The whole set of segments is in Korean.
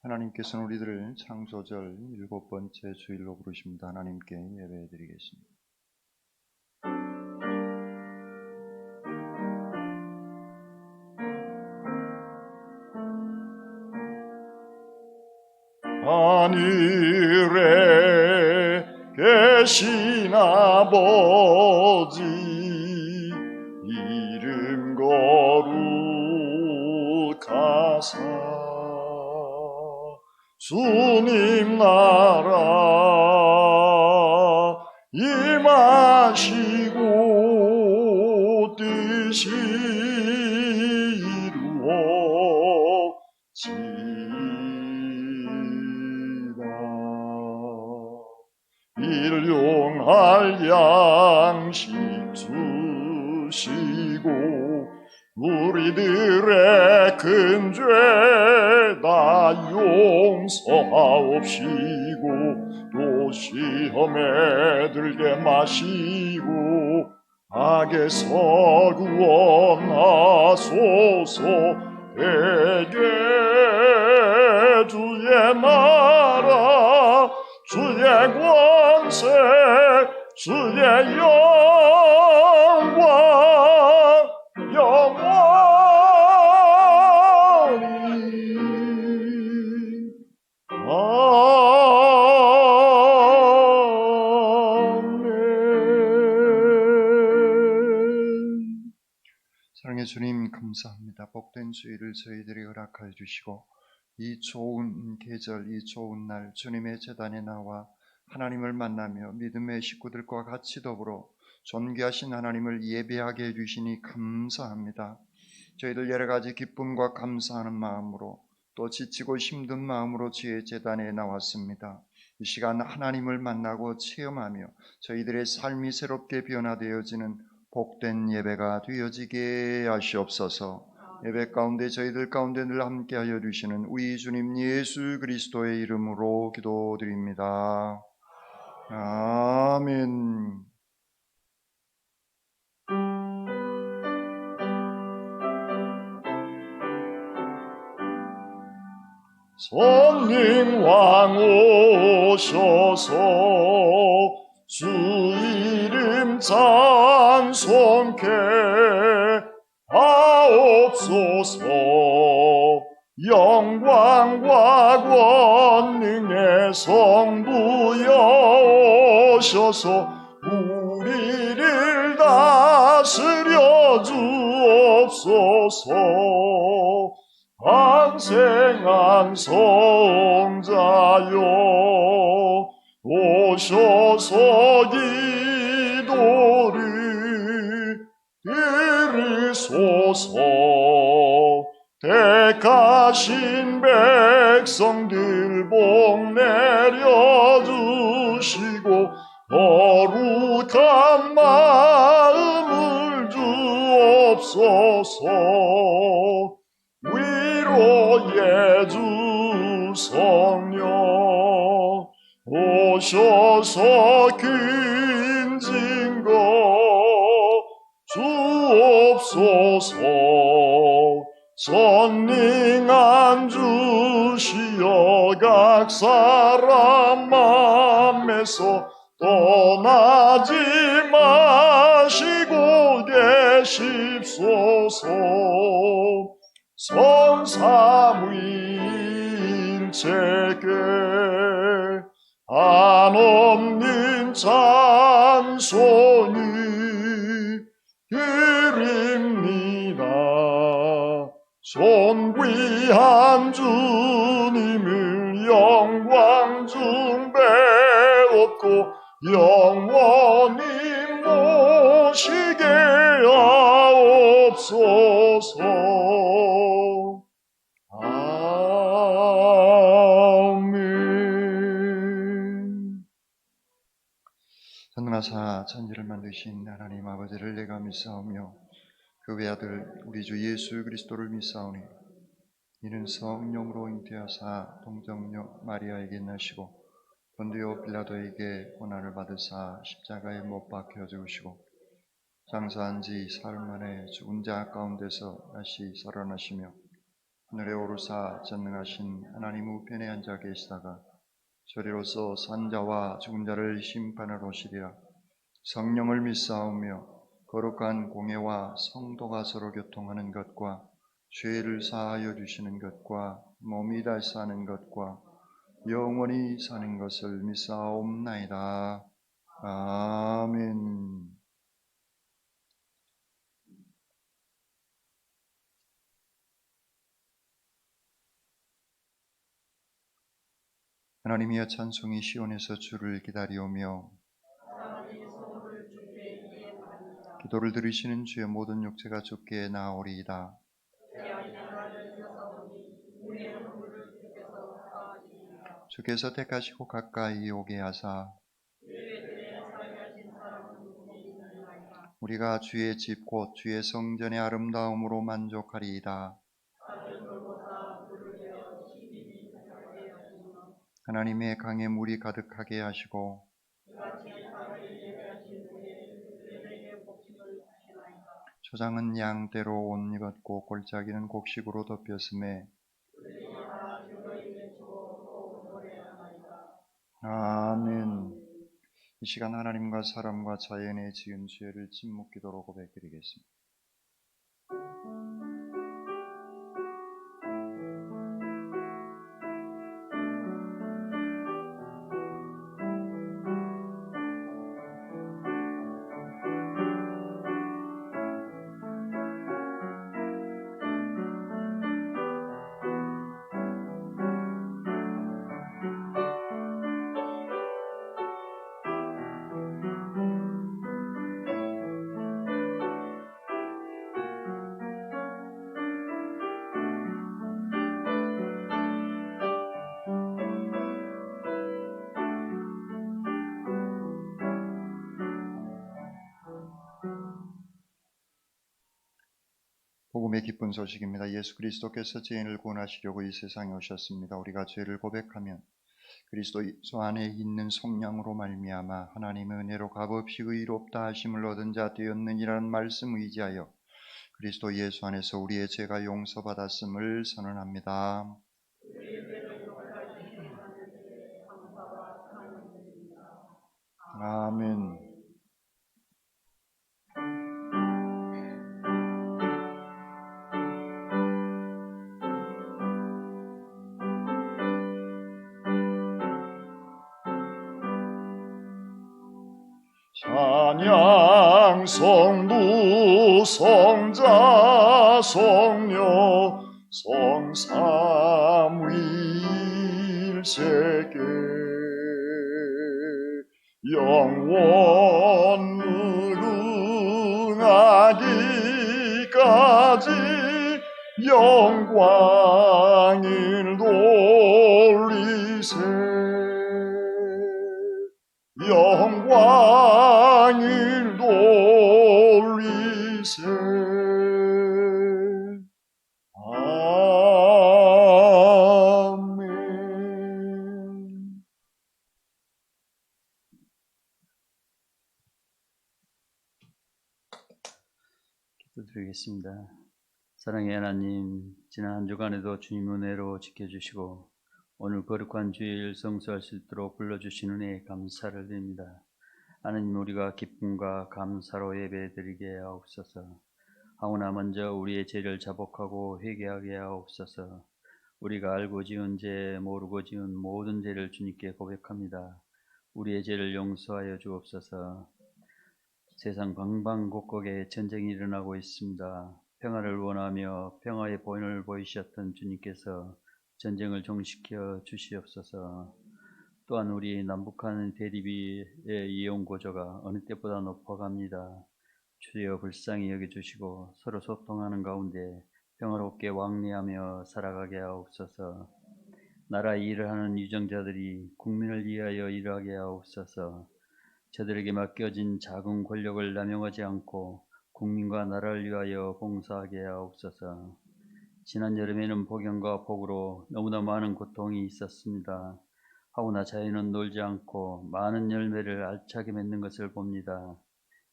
하나님께서는 우리들을 창조절 7번째 주일로 부르십니다. 하나님께 예배드리겠습니다. 하늘에 계신 아버지 이름 거룩하사 주님 나라 임하시고 뜻이 이루어지라. 일용할 양식 주시고 우리들의 큰 죄 다 용서하옵시고 또 시험에 들게 마시고 악에서 구원하소서. 대개 주의 나라 주의 권세 주의 영광 영원히 아멘. 사랑의 주님 감사합니다. 복된 주일을 저희들이 허락하여 주시고 이 좋은 계절, 이 좋은 날 주님의 제단에 나와 하나님을 만나며 믿음의 식구들과 같이 더불어 존귀하신 하나님을 예배하게 해주시니 감사합니다. 저희들 여러 가지 기쁨과 감사하는 마음으로 또 지치고 힘든 마음으로 주의 제단에 나왔습니다. 이 시간 하나님을 만나고 체험하며 저희들의 삶이 새롭게 변화되어지는 복된 예배가 되어지게 하시옵소서. 예배 가운데 저희들 가운데 늘 함께하여 주시는 우리 주님 예수 그리스도의 이름으로 기도드립니다. 아멘. 성령왕 오셔서 주 이름 찬송케 하옵소서. 영광과 권능의 성부여 오셔서 우리를 다스려 주옵소서. 항생한 성자여 오셔서 기도를 들으소서. 택하신 백성들 복 내려주시고 거룩한 마음을 주옵소서. 위로의 주 성령 오셔서 큰 증거 주옵소서. 선능한 주시여 각 사람 맘에서 떠나지 마시고 계십소서. 성삼위일체께 한없는 찬송이 드립니다. 존귀한 주님을 영광 중배 얻고 영원히 모시게 하옵소서. 아멘. 전능하사 천지를 만드신 하나님 아버지를 내가 믿사오며 그 외아들 우리 주 예수 그리스도를 믿사오니 이는 성령으로 잉태하사 동정녀 마리아에게 나시고 본디오 빌라도에게 고난을 받으사 십자가에 못 박혀 죽으시고 장사한 지 사흘 만에 죽은 자 가운데서 다시 살아나시며 하늘에 오르사 전능하신 하나님 우편에 앉아 계시다가 저리로서 산자와 죽은 자를 심판하러 오시리라. 성령을 믿사오며 거룩한 공예와 성도가 서로 교통하는 것과 죄를 사하여 주시는 것과 몸이 다시 사는 것과 영원히 사는 것을 믿사옵나이다. 아멘. 하나님이여, 찬송이 시온에서 주를 기다리오며 기도를 들으시는 주의 모든 육체가 주께 나오리이다. 주께서 택하시고 가까이 오게 하사 우리가 주의 집 곧 주의 성전의 아름다움으로 만족하리이다. 하나님의 강에 물이 가득하게 하시고 초장은 양떼로 옷 입었고 골짜기는 곡식으로 덮였음에 아멘. 이 시간 하나님과 사람과 자연에 지은 죄를 침묵 기도로 고백드리겠습니다. 복음의 기쁜 소식입니다. 예수 그리스도께서 죄인을 구원하시려고 이 세상에 오셨습니다. 우리가 죄를 고백하면 그리스도 안에 있는 성령으로 말미암아 하나님의 은혜로 값없이 의롭다 하심을 얻은 자 되었느니라는 말씀 의지하여 그리스도 예수 안에서 우리의 죄가 용서받았음을 선언합니다. 아멘. 찬양 성부 성자 성녀 성삼위일체께 영원으로 나기까지 영광을 돌리세. 영광을 돌리세. 아멘. 기도드리겠습니다. 사랑의 하나님, 지난 한 주간에도 주님 은혜로 지켜주시고 오늘 거룩한 주일 성수할 수 있도록 불러주신 은혜에 감사를 드립니다. 하나님, 우리가 기쁨과 감사로 예배드리게 하옵소서. 하오나 먼저 우리의 죄를 자복하고 회개하게 하옵소서. 우리가 알고 지은 죄, 모르고 지은 모든 죄를 주님께 고백합니다. 우리의 죄를 용서하여 주옵소서. 세상 방방곡곡에 전쟁이 일어나고 있습니다. 평화를 원하며 평화의 본을 보이셨던 주님께서 전쟁을 종식시켜 주시옵소서. 또한 우리 남북한 대립의 이용 고조가 어느 때보다 높아갑니다. 주여 불쌍히 여겨주시고 서로 소통하는 가운데 평화롭게 왕래하며 살아가게 하옵소서. 나라 일을 하는 유정자들이 국민을 위하여 일하게 하옵소서. 저들에게 맡겨진 작은 권력을 남용하지 않고 국민과 나라를 위하여 봉사하게 하옵소서. 지난 여름에는 폭염과 폭우로 너무나 많은 고통이 있었습니다. 하오나 자연은 놀지 않고 많은 열매를 알차게 맺는 것을 봅니다.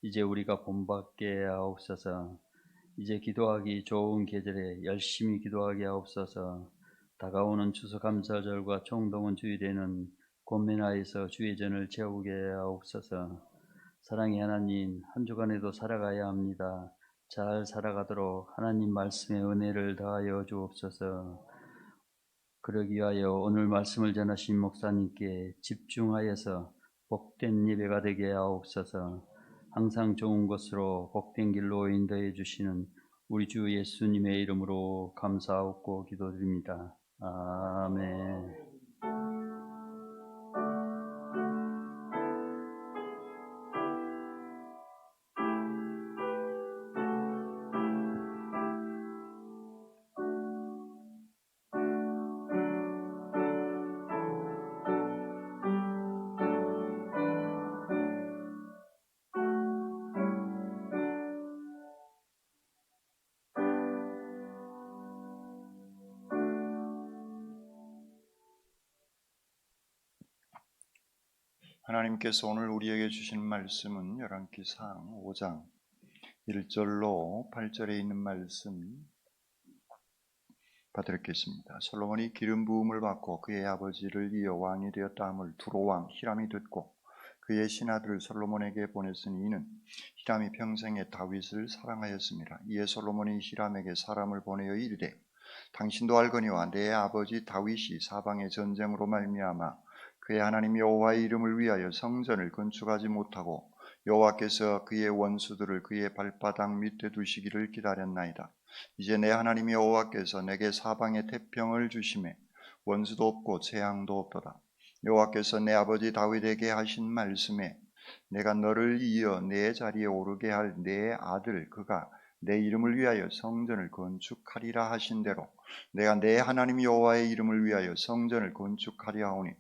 이제 우리가 본받게 하옵소서. 이제 기도하기 좋은 계절에 열심히 기도하게 하옵소서. 다가오는 추수감사절과 총동원 주일에는 권면하에서 주의 전을 채우게 하옵소서. 사랑의 하나님, 한 주간에도 살아가야 합니다. 잘 살아가도록 하나님 말씀의 은혜를 더하여 주옵소서. 그러기 위하여 오늘 말씀을 전하신 목사님께 집중하여서 복된 예배가 되게 하옵소서. 항상 좋은 것으로 복된 길로 인도해 주시는 우리 주 예수님의 이름으로 감사하고 기도드립니다. 아멘. 하나님께서 오늘 우리에게 주신 말씀은 열왕기상 5장 1절로 8절에 있는 말씀 받들겠습니다. 솔로몬이 기름 부음을 받고 그의 아버지를 이어 왕이 되었다 함을 두로왕 히람이 듣고 그의 신하들을 솔로몬에게 보냈으니 이는 히람이 평생에 다윗을 사랑하였습니다. 이에 솔로몬이 히람에게 사람을 보내어 이르되 당신도 알거니와 내 아버지 다윗이 사방의 전쟁으로 말미암아 그의 하나님 여호와의 이름을 위하여 성전을 건축하지 못하고 여호와께서 그의 원수들을 그의 발바닥 밑에 두시기를 기다렸나이다. 이제 내 하나님 여호와께서 내게 사방에 태평을 주심에 원수도 없고 재앙도 없도다. 여호와께서 내 아버지 다윗에게 하신 말씀에 내가 너를 이어 내 자리에 오르게 할 내 아들 그가 내 이름을 위하여 성전을 건축하리라 하신 대로 내가 내 하나님 여호와의 이름을 위하여 성전을 건축하려 하오니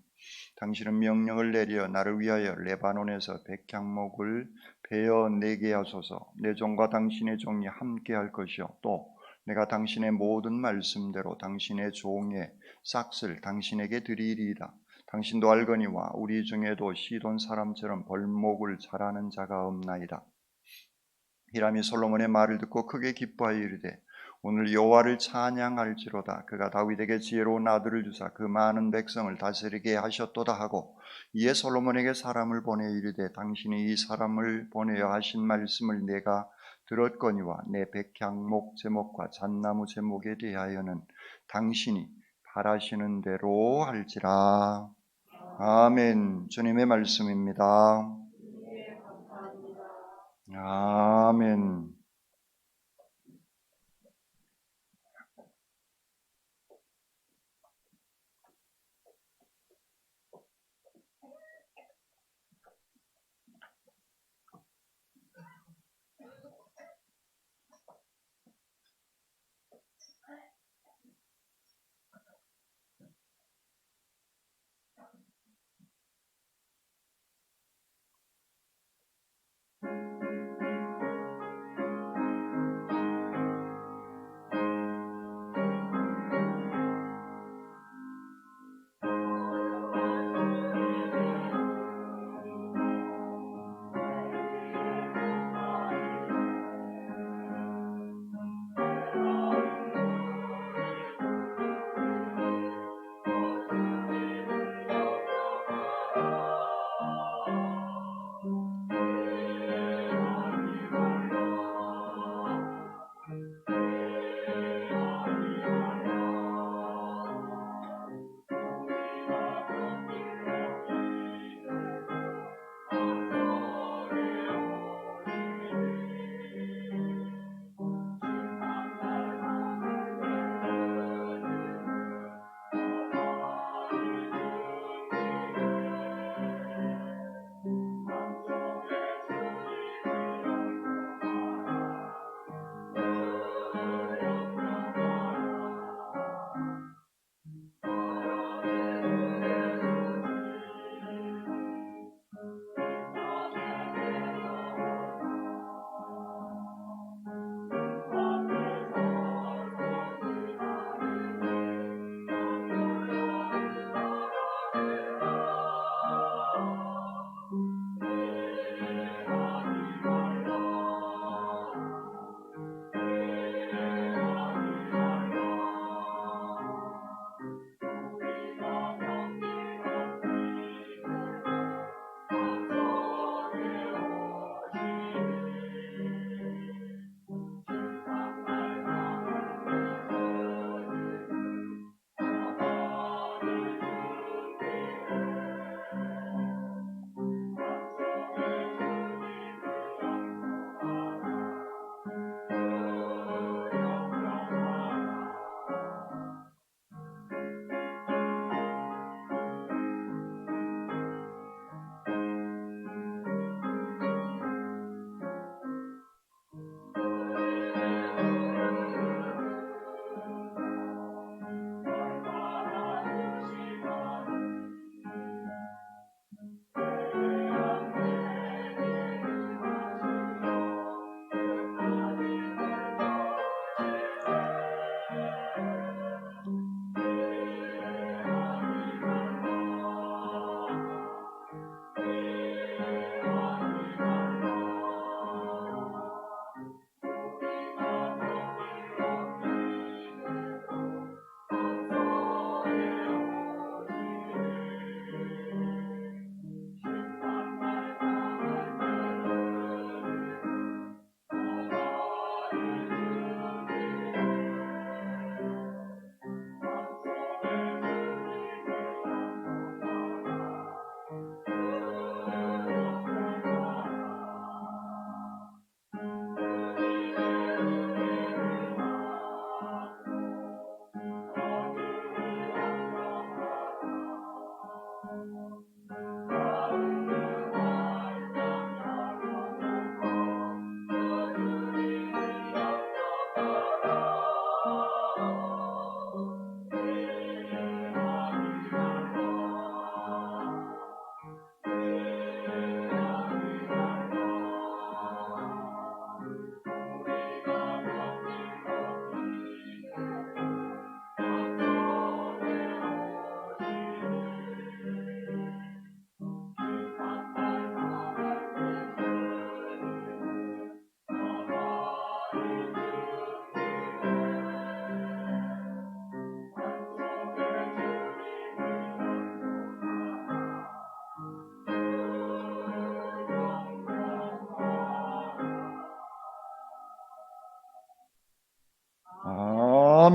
당신은 명령을 내려 나를 위하여 레바논에서 백향목을 베어 내게 하소서. 내 종과 당신의 종이 함께 할 것이요 또 내가 당신의 모든 말씀대로 당신의 종의 싹을 당신에게 드리리이다. 당신도 알거니와 우리 중에도 시돈 사람처럼 벌목을 잘하는 자가 없나이다. 히람이 솔로몬의 말을 듣고 크게 기뻐하여 이르되 오늘 여호와를 찬양할지로다. 그가 다윗에게 지혜로운 아들을 주사 그 많은 백성을 다스리게 하셨도다 하고 이에 솔로몬에게 사람을 보내 이르되 당신이 이 사람을 보내어 하신 말씀을 내가 들었거니와 내 백향목 제목과 잣나무 제목에 대하여는 당신이 바라시는 대로 할지라. 아멘. 주님의 말씀입니다. 아멘.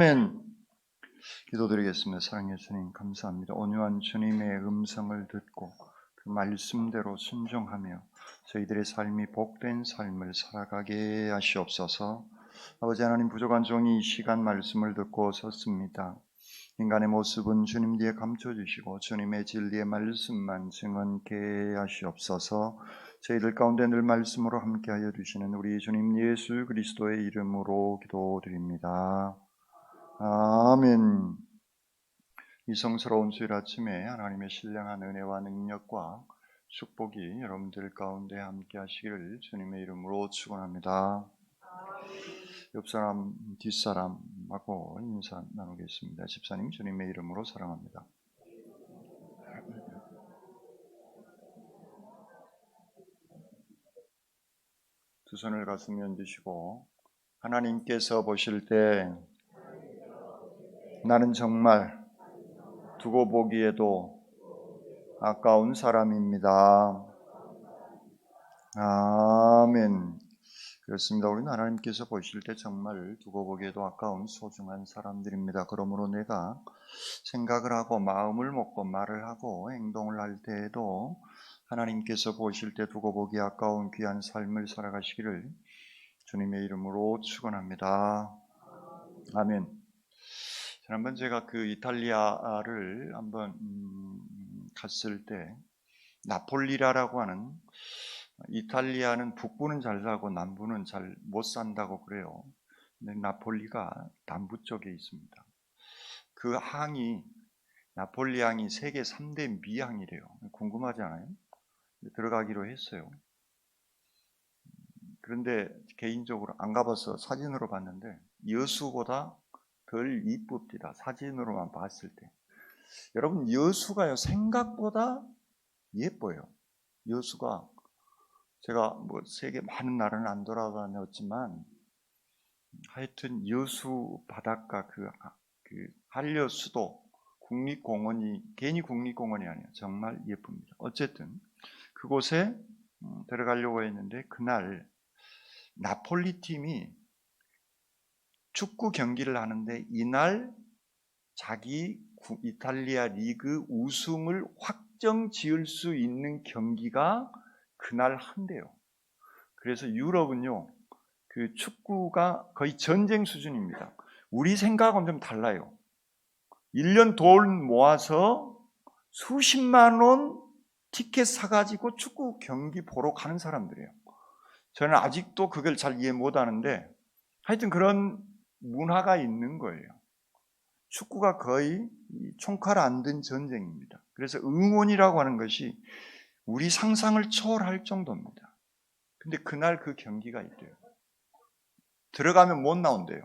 아멘. 기도드리겠습니다. 사랑해 주님 감사합니다. 온유한 주님의 음성을 듣고 그 말씀대로 순종하며 저희들의 삶이 복된 삶을 살아가게 하시옵소서. 아버지 하나님, 부족한 종이 이 시간 말씀을 듣고 섰습니다. 인간의 모습은 주님 뒤에 감춰주시고 주님의 진리의 말씀만 증언케 하시옵소서. 저희들 가운데 늘 말씀으로 함께하여 주시는 우리 주님 예수 그리스도의 이름으로 기도드립니다. 아멘. 이 성스러운 주일 아침에 하나님의 신령한 은혜와 능력과 축복이 여러분들 가운데 함께 하시기를 주님의 이름으로 축원합니다. 옆사람 뒷사람하고 인사 나누겠습니다. 집사님 주님의 이름으로 사랑합니다. 두 손을 가슴에 얹으시고 하나님께서 보실 때 나는 정말 두고 보기에도 아까운 사람입니다. 아멘. 그렇습니다. 우리는 하나님께서 보실 때 정말 두고 보기에도 아까운 소중한 사람들입니다. 그러므로 내가 생각을 하고 마음을 먹고 말을 하고 행동을 할 때에도 하나님께서 보실 때 두고 보기 아까운 귀한 삶을 살아가시기를 주님의 이름으로 축원합니다. 아멘. 지난번 제가 그 이탈리아를 한번 갔을 때 나폴리라고 하는, 이탈리아는 북부는 잘 살고 남부는 잘 못 산다고 그래요. 근데 나폴리가 남부 쪽에 있습니다. 그 항이, 나폴리 항이 세계 3대 미항이래요. 궁금하지 않아요? 들어가기로 했어요. 그런데 개인적으로 안 가봐서 사진으로 봤는데 여수보다 덜 이쁩니다. 사진으로만 봤을 때. 여러분, 여수가요 생각보다 예뻐요. 여수가, 제가 뭐 세계 많은 나라는 안 돌아다녔지만 하여튼 여수 바닷가 그 한려수도 국립공원이 괜히 국립공원이 아니에요. 정말 예쁩니다. 어쨌든 그곳에 들어가려고 했는데 그날 나폴리 팀이 축구 경기를 하는데 이날 자기 이탈리아 리그 우승을 확정 지을 수 있는 경기가 그날 한대요. 그래서 유럽은요, 그 축구가 거의 전쟁 수준입니다. 우리 생각은 좀 달라요. 1년 돈 모아서 수십만 원 티켓 사가지고 축구 경기 보러 가는 사람들이에요. 저는 아직도 그걸 잘 이해 못하는데 하여튼 그런 문화가 있는 거예요. 축구가 거의 총칼 안 든 전쟁입니다. 그래서 응원이라고 하는 것이 우리 상상을 초월할 정도입니다. 근데 그날 그 경기가 있대요. 들어가면 못 나온대요.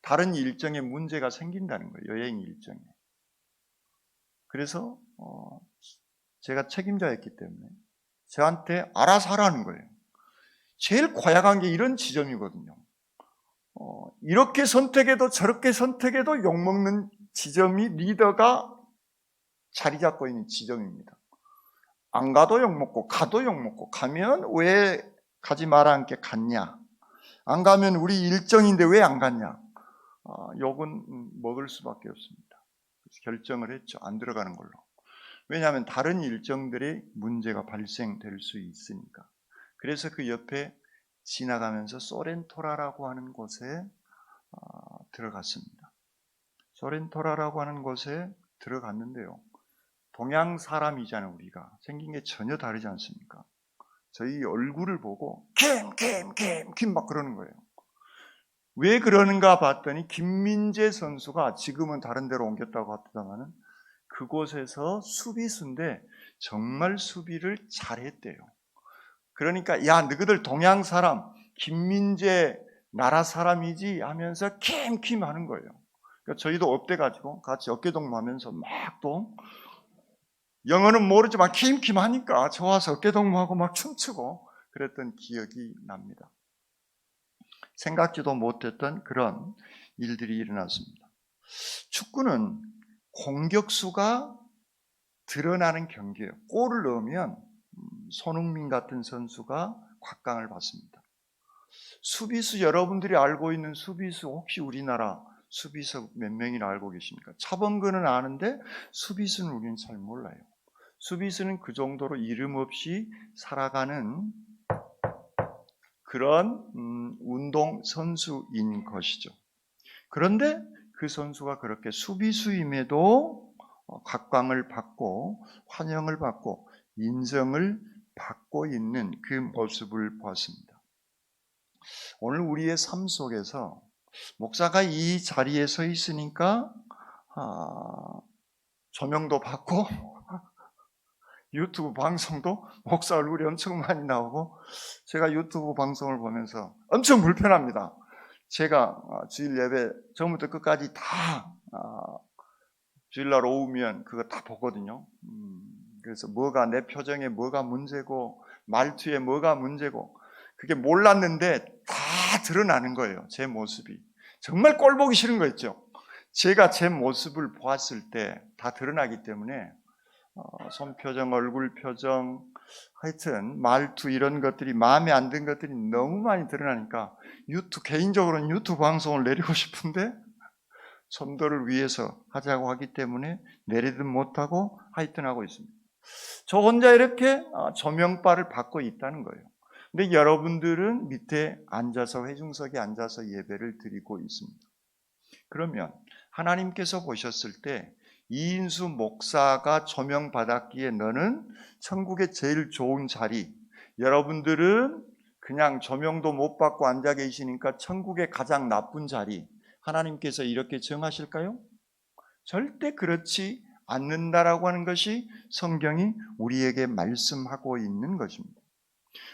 다른 일정에 문제가 생긴다는 거예요. 여행 일정에. 그래서 제가 책임자였기 때문에 저한테 알아서 하라는 거예요. 제일 고약한 게 이런 지점이거든요. 이렇게 선택해도 저렇게 선택해도 욕먹는 지점이 리더가 자리 잡고 있는 지점입니다. 안 가도 욕먹고 가도 욕먹고, 가면 왜 가지 마라 함께 갔냐, 안 가면 우리 일정인데 왜 안 갔냐, 욕은 먹을 수밖에 없습니다. 그래서 결정을 했죠. 안 들어가는 걸로. 왜냐하면 다른 일정들이 문제가 발생될 수 있으니까. 그래서 그 옆에 지나가면서 소렌토라라고 하는 곳에 들어갔습니다. 소렌토라라고 하는 곳에 들어갔는데요, 동양 사람이잖아요. 우리가 생긴 게 전혀 다르지 않습니까? 저희 얼굴을 보고 김 막 그러는 거예요. 왜 그러는가 봤더니 김민재 선수가 지금은 다른 데로 옮겼다고 합니다만은 그곳에서 수비수인데 정말 수비를 잘했대요. 그러니까 야, 너희들 동양 사람 김민재 나라 사람이지 하면서 킴 하는 거예요. 그러니까 저희도 업돼가지고 같이 어깨동무하면서 막 또 영어는 모르지만 킴 하니까 좋아서 어깨동무하고 막 춤추고 그랬던 기억이 납니다. 생각지도 못했던 그런 일들이 일어났습니다. 축구는 공격수가 드러나는 경기예요. 골을 넣으면 손흥민 같은 선수가 곽강을 받습니다. 수비수, 여러분들이 알고 있는 수비수 혹시 우리나라 수비수 몇 명이나 알고 계십니까? 차범근은 아는데 수비수는 우리는 잘 몰라요. 수비수는 그 정도로 이름 없이 살아가는 그런 운동 선수인 것이죠. 그런데 그 선수가 그렇게 수비수임에도 각광을 받고 환영을 받고 인정을 받고 있는 그 모습을 보았습니다. 오늘 우리의 삶 속에서 목사가 이 자리에 서 있으니까 조명도 받고 유튜브 방송도 목사 얼굴이 엄청 많이 나오고, 제가 유튜브 방송을 보면서 엄청 불편합니다. 제가 주일 예배 처음부터 끝까지 다 주일날 오후면 그거 다 보거든요. 그래서 뭐가 내 표정에 뭐가 문제고 말투에 뭐가 문제고 그게 몰랐는데 다 드러나는 거예요. 제 모습이 정말 꼴 보기 싫은 거 있죠. 제가 제 모습을 보았을 때 다 드러나기 때문에 손표정, 얼굴 표정, 하여튼 말투 이런 것들이 마음에 안 든 것들이 너무 많이 드러나니까 개인적으로는 유튜브 방송을 내리고 싶은데 전도를 위해서 하자고 하기 때문에 내리든 못하고 하여튼 하고 있습니다. 저 혼자 이렇게 조명바를 받고 있다는 거예요. 근데 여러분들은 밑에 앉아서 회중석에 앉아서 예배를 드리고 있습니다. 그러면 하나님께서 보셨을 때 이인수 목사가 조명받았기에 너는 천국의 제일 좋은 자리, 여러분들은 그냥 조명도 못 받고 앉아 계시니까 천국의 가장 나쁜 자리, 하나님께서 이렇게 정하실까요? 절대 그렇지 않는다라고 하는 것이 성경이 우리에게 말씀하고 있는 것입니다.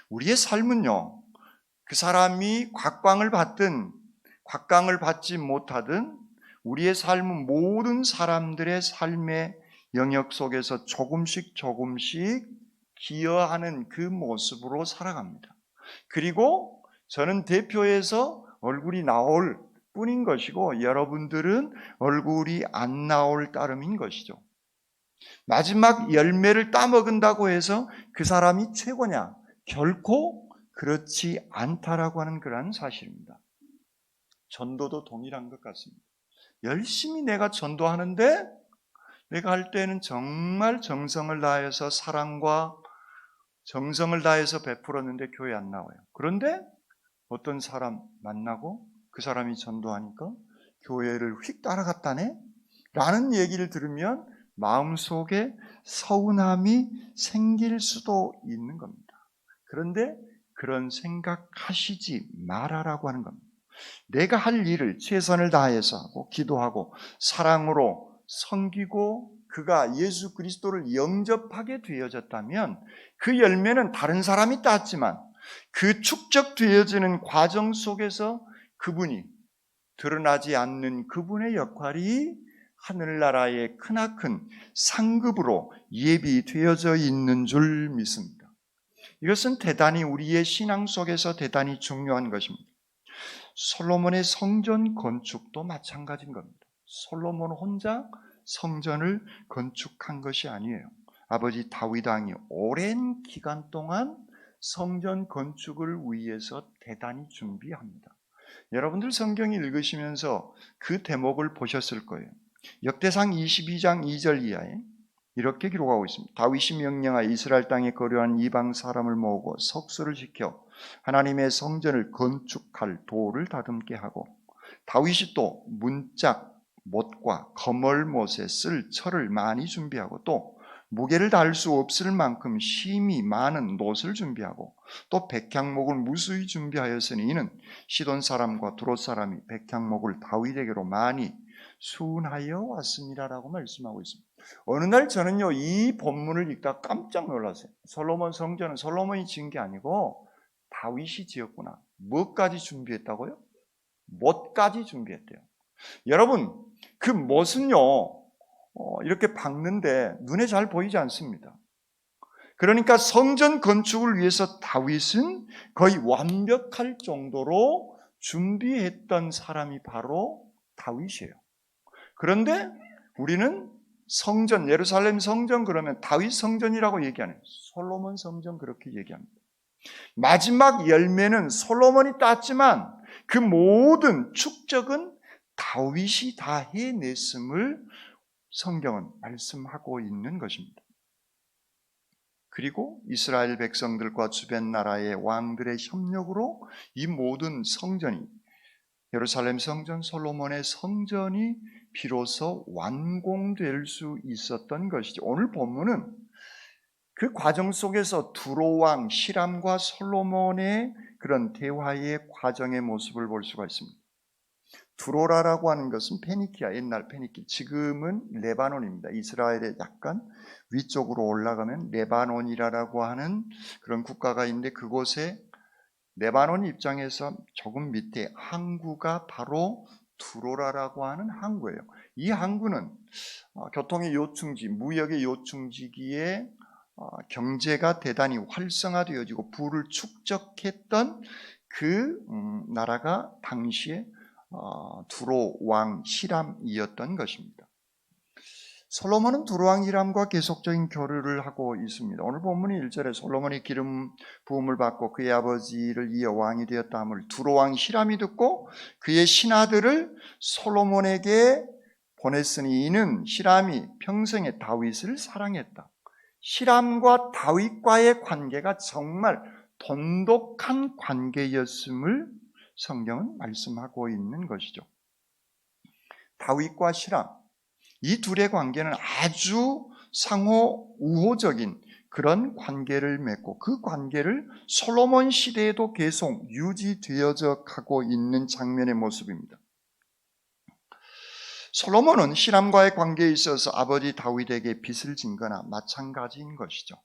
우리의 삶은요, 그 사람이 각광을 받든 각광을 받지 못하든 우리의 삶은 모든 사람들의 삶의 영역 속에서 조금씩 기여하는 그 모습으로 살아갑니다. 그리고 저는 대표해서 얼굴이 나올 뿐인 것이고 여러분들은 얼굴이 안 나올 따름인 것이죠. 마지막 열매를 따먹은다고 해서 그 사람이 최고냐? 결코 그렇지 않다라고 하는 그러한 사실입니다. 전도도 동일한 것 같습니다. 열심히 내가 전도하는데 내가 할 때는 정말 정성을 다해서 사랑과 정성을 다해서 베풀었는데 교회 안 나와요. 그런데 어떤 사람 만나고 그 사람이 전도하니까 교회를 휙 따라갔다네? 라는 얘기를 들으면 마음속에 서운함이 생길 수도 있는 겁니다. 그런데 그런 생각하시지 말아라고 하는 겁니다. 내가 할 일을 최선을 다해서 하고 기도하고 사랑으로 섬기고 그가 예수 그리스도를 영접하게 되어졌다면 그 열매는 다른 사람이 땄지만 그 축적되어지는 과정 속에서 그분이 드러나지 않는 그분의 역할이 하늘나라의 크나큰 상급으로 예비되어져 있는 줄 믿습니다. 이것은 대단히 우리의 신앙 속에서 대단히 중요한 것입니다. 솔로몬의 성전 건축도 마찬가지인 겁니다. 솔로몬 혼자 성전을 건축한 것이 아니에요. 아버지 다윗 왕이 오랜 기간 동안 성전 건축을 위해서 대단히 준비합니다. 여러분들 성경 읽으시면서 그 대목을 보셨을 거예요. 역대상 22장 2절 이하에 이렇게 기록하고 있습니다. 다윗이 명령하여 이스라엘 땅에 거류한 이방 사람을 모으고 석수를 지켜 하나님의 성전을 건축할 돌을 다듬게 하고 다윗이 또 문짝 못과 거멀못에 쓸 철을 많이 준비하고 또 무게를 다할 수 없을 만큼 심이 많은 놋을 준비하고 또 백향목을 무수히 준비하였으니 이는 시돈 사람과 두롯 사람이 백향목을 다윗에게로 많이 수운하여 왔습니다라고 말씀하고 있습니다. 어느 날 저는요 이 본문을 읽다 깜짝 놀랐어요. 솔로몬 성전은 솔로몬이 지은 게 아니고 다윗이 지었구나. 뭐까지 준비했다고요? 못까지 준비했대요. 여러분 그 못은요 이렇게 박는데 눈에 잘 보이지 않습니다. 그러니까 성전 건축을 위해서 다윗은 거의 완벽할 정도로 준비했던 사람이 바로 다윗이에요. 그런데 우리는 성전, 예루살렘 성전 그러면 다윗 성전이라고 얘기 안 해요. 솔로몬 성전 그렇게 얘기합니다. 마지막 열매는 솔로몬이 땄지만 그 모든 축적은 다윗이 다 해냈음을 성경은 말씀하고 있는 것입니다. 그리고 이스라엘 백성들과 주변 나라의 왕들의 협력으로 이 모든 성전이, 예루살렘 성전, 솔로몬의 성전이 비로소 완공될 수 있었던 것이죠. 오늘 본문은 그 과정 속에서 두로 왕 히람과 솔로몬의 그런 대화의 과정의 모습을 볼 수가 있습니다. 두로라라고 하는 것은 페니키아, 옛날 페니키, 지금은 레바논입니다. 이스라엘의 약간 위쪽으로 올라가면 레바논이라고 하는 그런 국가가 있는데, 그곳에 레바논 입장에서 조금 밑에 항구가 바로 두로라라고 하는 항구예요. 이 항구는 교통의 요충지, 무역의 요충지기에 경제가 대단히 활성화되어지고 부를 축적했던 그 나라가 당시에 두로 왕 히람이었던 것입니다. 솔로몬은 두로 왕 히람과 계속적인 교류를 하고 있습니다. 오늘 본문이 1절에 솔로몬이 기름 부음을 받고 그의 아버지를 이어 왕이 되었다 함을 두로 왕 히람이 듣고 그의 신하들을 솔로몬에게 보냈으니 이는 히람이 평생에 다윗을 사랑했다. 히람과 다윗과의 관계가 정말 돈독한 관계였음을 성경은 말씀하고 있는 것이죠. 다윗과 히람, 이 둘의 관계는 아주 상호 우호적인 그런 관계를 맺고, 그 관계를 솔로몬 시대에도 계속 유지되어져 가고 있는 장면의 모습입니다. 솔로몬은 히람과의 관계에 있어서 아버지 다윗에게 빚을 진 거나 마찬가지인 것이죠.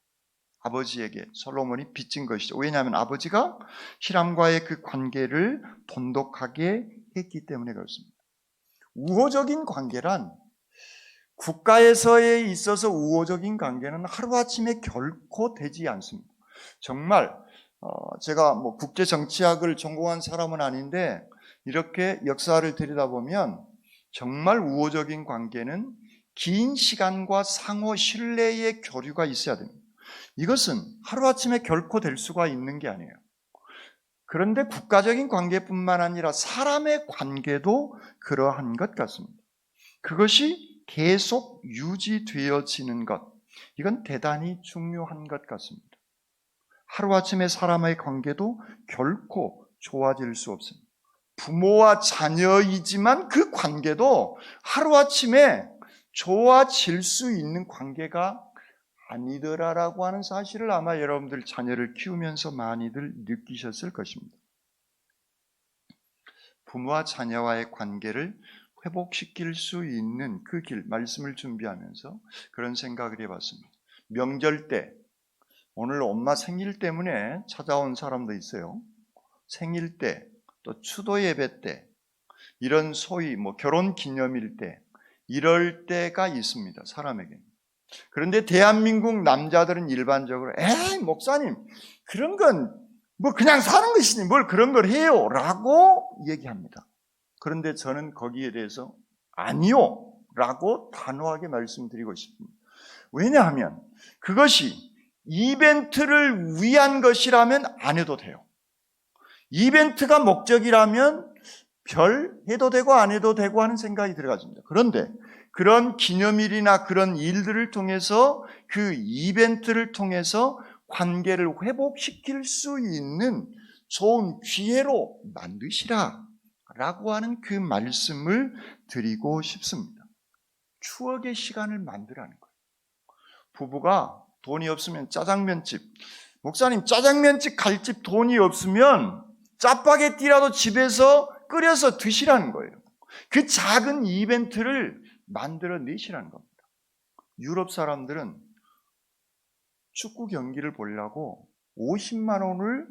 아버지에게 솔로몬이 빚진 것이죠. 왜냐하면 아버지가 히람과의 그 관계를 돈독하게 했기 때문에 그렇습니다. 우호적인 관계란, 국가에서에 있어서 우호적인 관계는 하루아침에 결코 되지 않습니다. 정말 제가 국제 정치학을 전공한 사람은 아닌데, 이렇게 역사를 들여다보면 정말 우호적인 관계는 긴 시간과 상호 신뢰의 교류가 있어야 됩니다. 이것은 하루아침에 결코 될 수가 있는 게 아니에요. 그런데 국가적인 관계뿐만 아니라 사람의 관계도 그러한 것 같습니다. 그것이 계속 유지되어지는 것, 이건 대단히 중요한 것 같습니다. 하루아침에 사람의 관계도 결코 좋아질 수 없습니다. 부모와 자녀이지만 그 관계도 하루아침에 좋아질 수 있는 관계가 아니더라라고 하는 사실을 아마 여러분들 자녀를 키우면서 많이들 느끼셨을 것입니다. 부모와 자녀와의 관계를 회복시킬 수 있는 그 길, 말씀을 준비하면서 그런 생각을 해봤습니다. 명절 때, 오늘 엄마 생일 때문에 찾아온 사람도 있어요. 생일 때, 또 추도 예배 때, 이런 소위 결혼 기념일 때, 이럴 때가 있습니다, 사람에게. 그런데 대한민국 남자들은 일반적으로 에이 목사님 그런 건 그냥 사는 것이니 뭘 그런 걸 해요 라고 얘기합니다. 그런데 저는 거기에 대해서 아니요 라고 단호하게 말씀드리고 싶습니다. 왜냐하면 그것이 이벤트를 위한 것이라면 안 해도 돼요. 이벤트가 목적이라면 별 해도 되고 안 해도 되고 하는 생각이 들어가집니다. 그런데 그런 기념일이나 그런 일들을 통해서, 그 이벤트를 통해서 관계를 회복시킬 수 있는 좋은 기회로 만드시라 라고 하는 그 말씀을 드리고 싶습니다. 추억의 시간을 만들라는 거예요. 부부가 돈이 없으면 짜장면집, 목사님 짜장면집 갈 집 돈이 없으면 짜파게티라도 집에서 끓여서 드시라는 거예요. 그 작은 이벤트를 만들어내시라는 겁니다. 유럽 사람들은 축구 경기를 보려고 50만 원을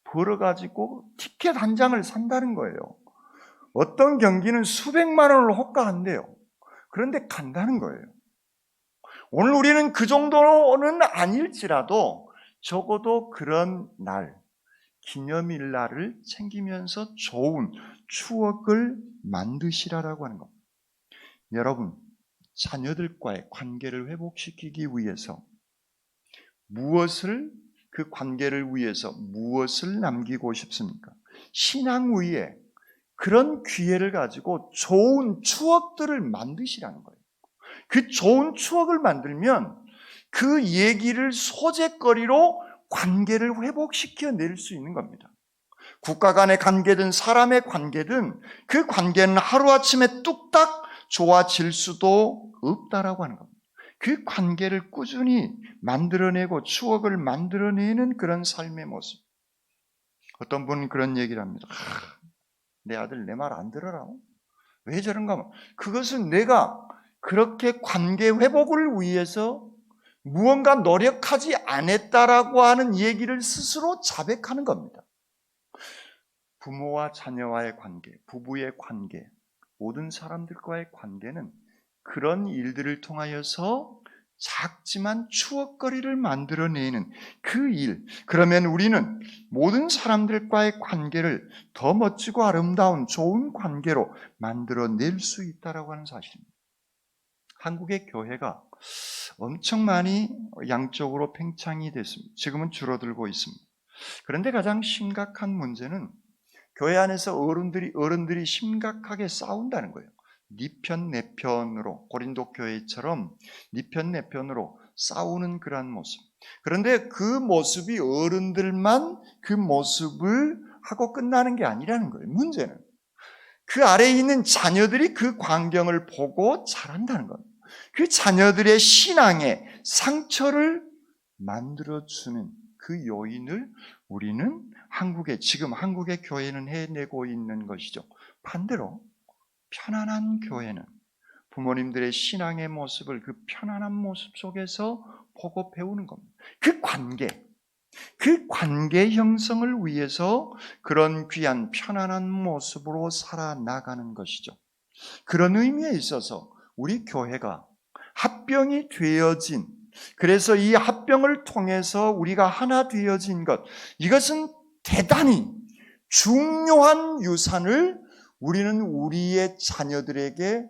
벌어가지고 티켓 한 장을 산다는 거예요. 어떤 경기는 수백만 원을 호가한대요. 그런데 간다는 거예요. 오늘 우리는 그 정도는 아닐지라도 적어도 그런 날, 기념일 날을 챙기면서 좋은 추억을 만드시라라고 하는 겁니다. 여러분, 자녀들과의 관계를 회복시키기 위해서 그 관계를 위해서 무엇을 남기고 싶습니까? 신앙 위에 그런 기회를 가지고 좋은 추억들을 만드시라는 거예요. 그 좋은 추억을 만들면 그 얘기를 소재거리로 관계를 회복시켜 낼 수 있는 겁니다. 국가 간의 관계든 사람의 관계든 그 관계는 하루아침에 뚝딱 좋아질 수도 없다라고 하는 겁니다. 그 관계를 꾸준히 만들어내고 추억을 만들어내는 그런 삶의 모습. 어떤 분은 그런 얘기를 합니다. 내 아들 내 말 안 들어라. 왜 저런가 하면 그것은 내가 그렇게 관계 회복을 위해서 무언가 노력하지 않았다라고 하는 얘기를 스스로 자백하는 겁니다. 부모와 자녀와의 관계, 부부의 관계, 모든 사람들과의 관계는 그런 일들을 통하여서 작지만 추억거리를 만들어내는 그 일. 그러면 우리는 모든 사람들과의 관계를 더 멋지고 아름다운 좋은 관계로 만들어낼 수 있다고 하는 사실입니다. 한국의 교회가 엄청 많이 양적으로 팽창이 됐습니다. 지금은 줄어들고 있습니다. 그런데 가장 심각한 문제는 교회 안에서 어른들이 심각하게 싸운다는 거예요. 네 편 내 편으로, 고린도 교회처럼 네 편 내 편으로 싸우는 그러한 모습. 그런데 그 모습이 어른들만 그 모습을 하고 끝나는 게 아니라는 거예요. 문제는 그 아래에 있는 자녀들이 그 광경을 보고 자란다는 겁니다. 그 자녀들의 신앙에 상처를 만들어주는 그 요인을 우리는 지금 한국의 교회는 해내고 있는 것이죠. 반대로 편안한 교회는 부모님들의 신앙의 모습을 그 편안한 모습 속에서 보고 배우는 겁니다. 그 관계 형성을 위해서 그런 귀한 편안한 모습으로 살아나가는 것이죠. 그런 의미에 있어서 우리 교회가 합병이 되어진, 그래서 이 합병을 통해서 우리가 하나 되어진 것, 이것은 대단히 중요한 유산을 우리는 우리의 자녀들에게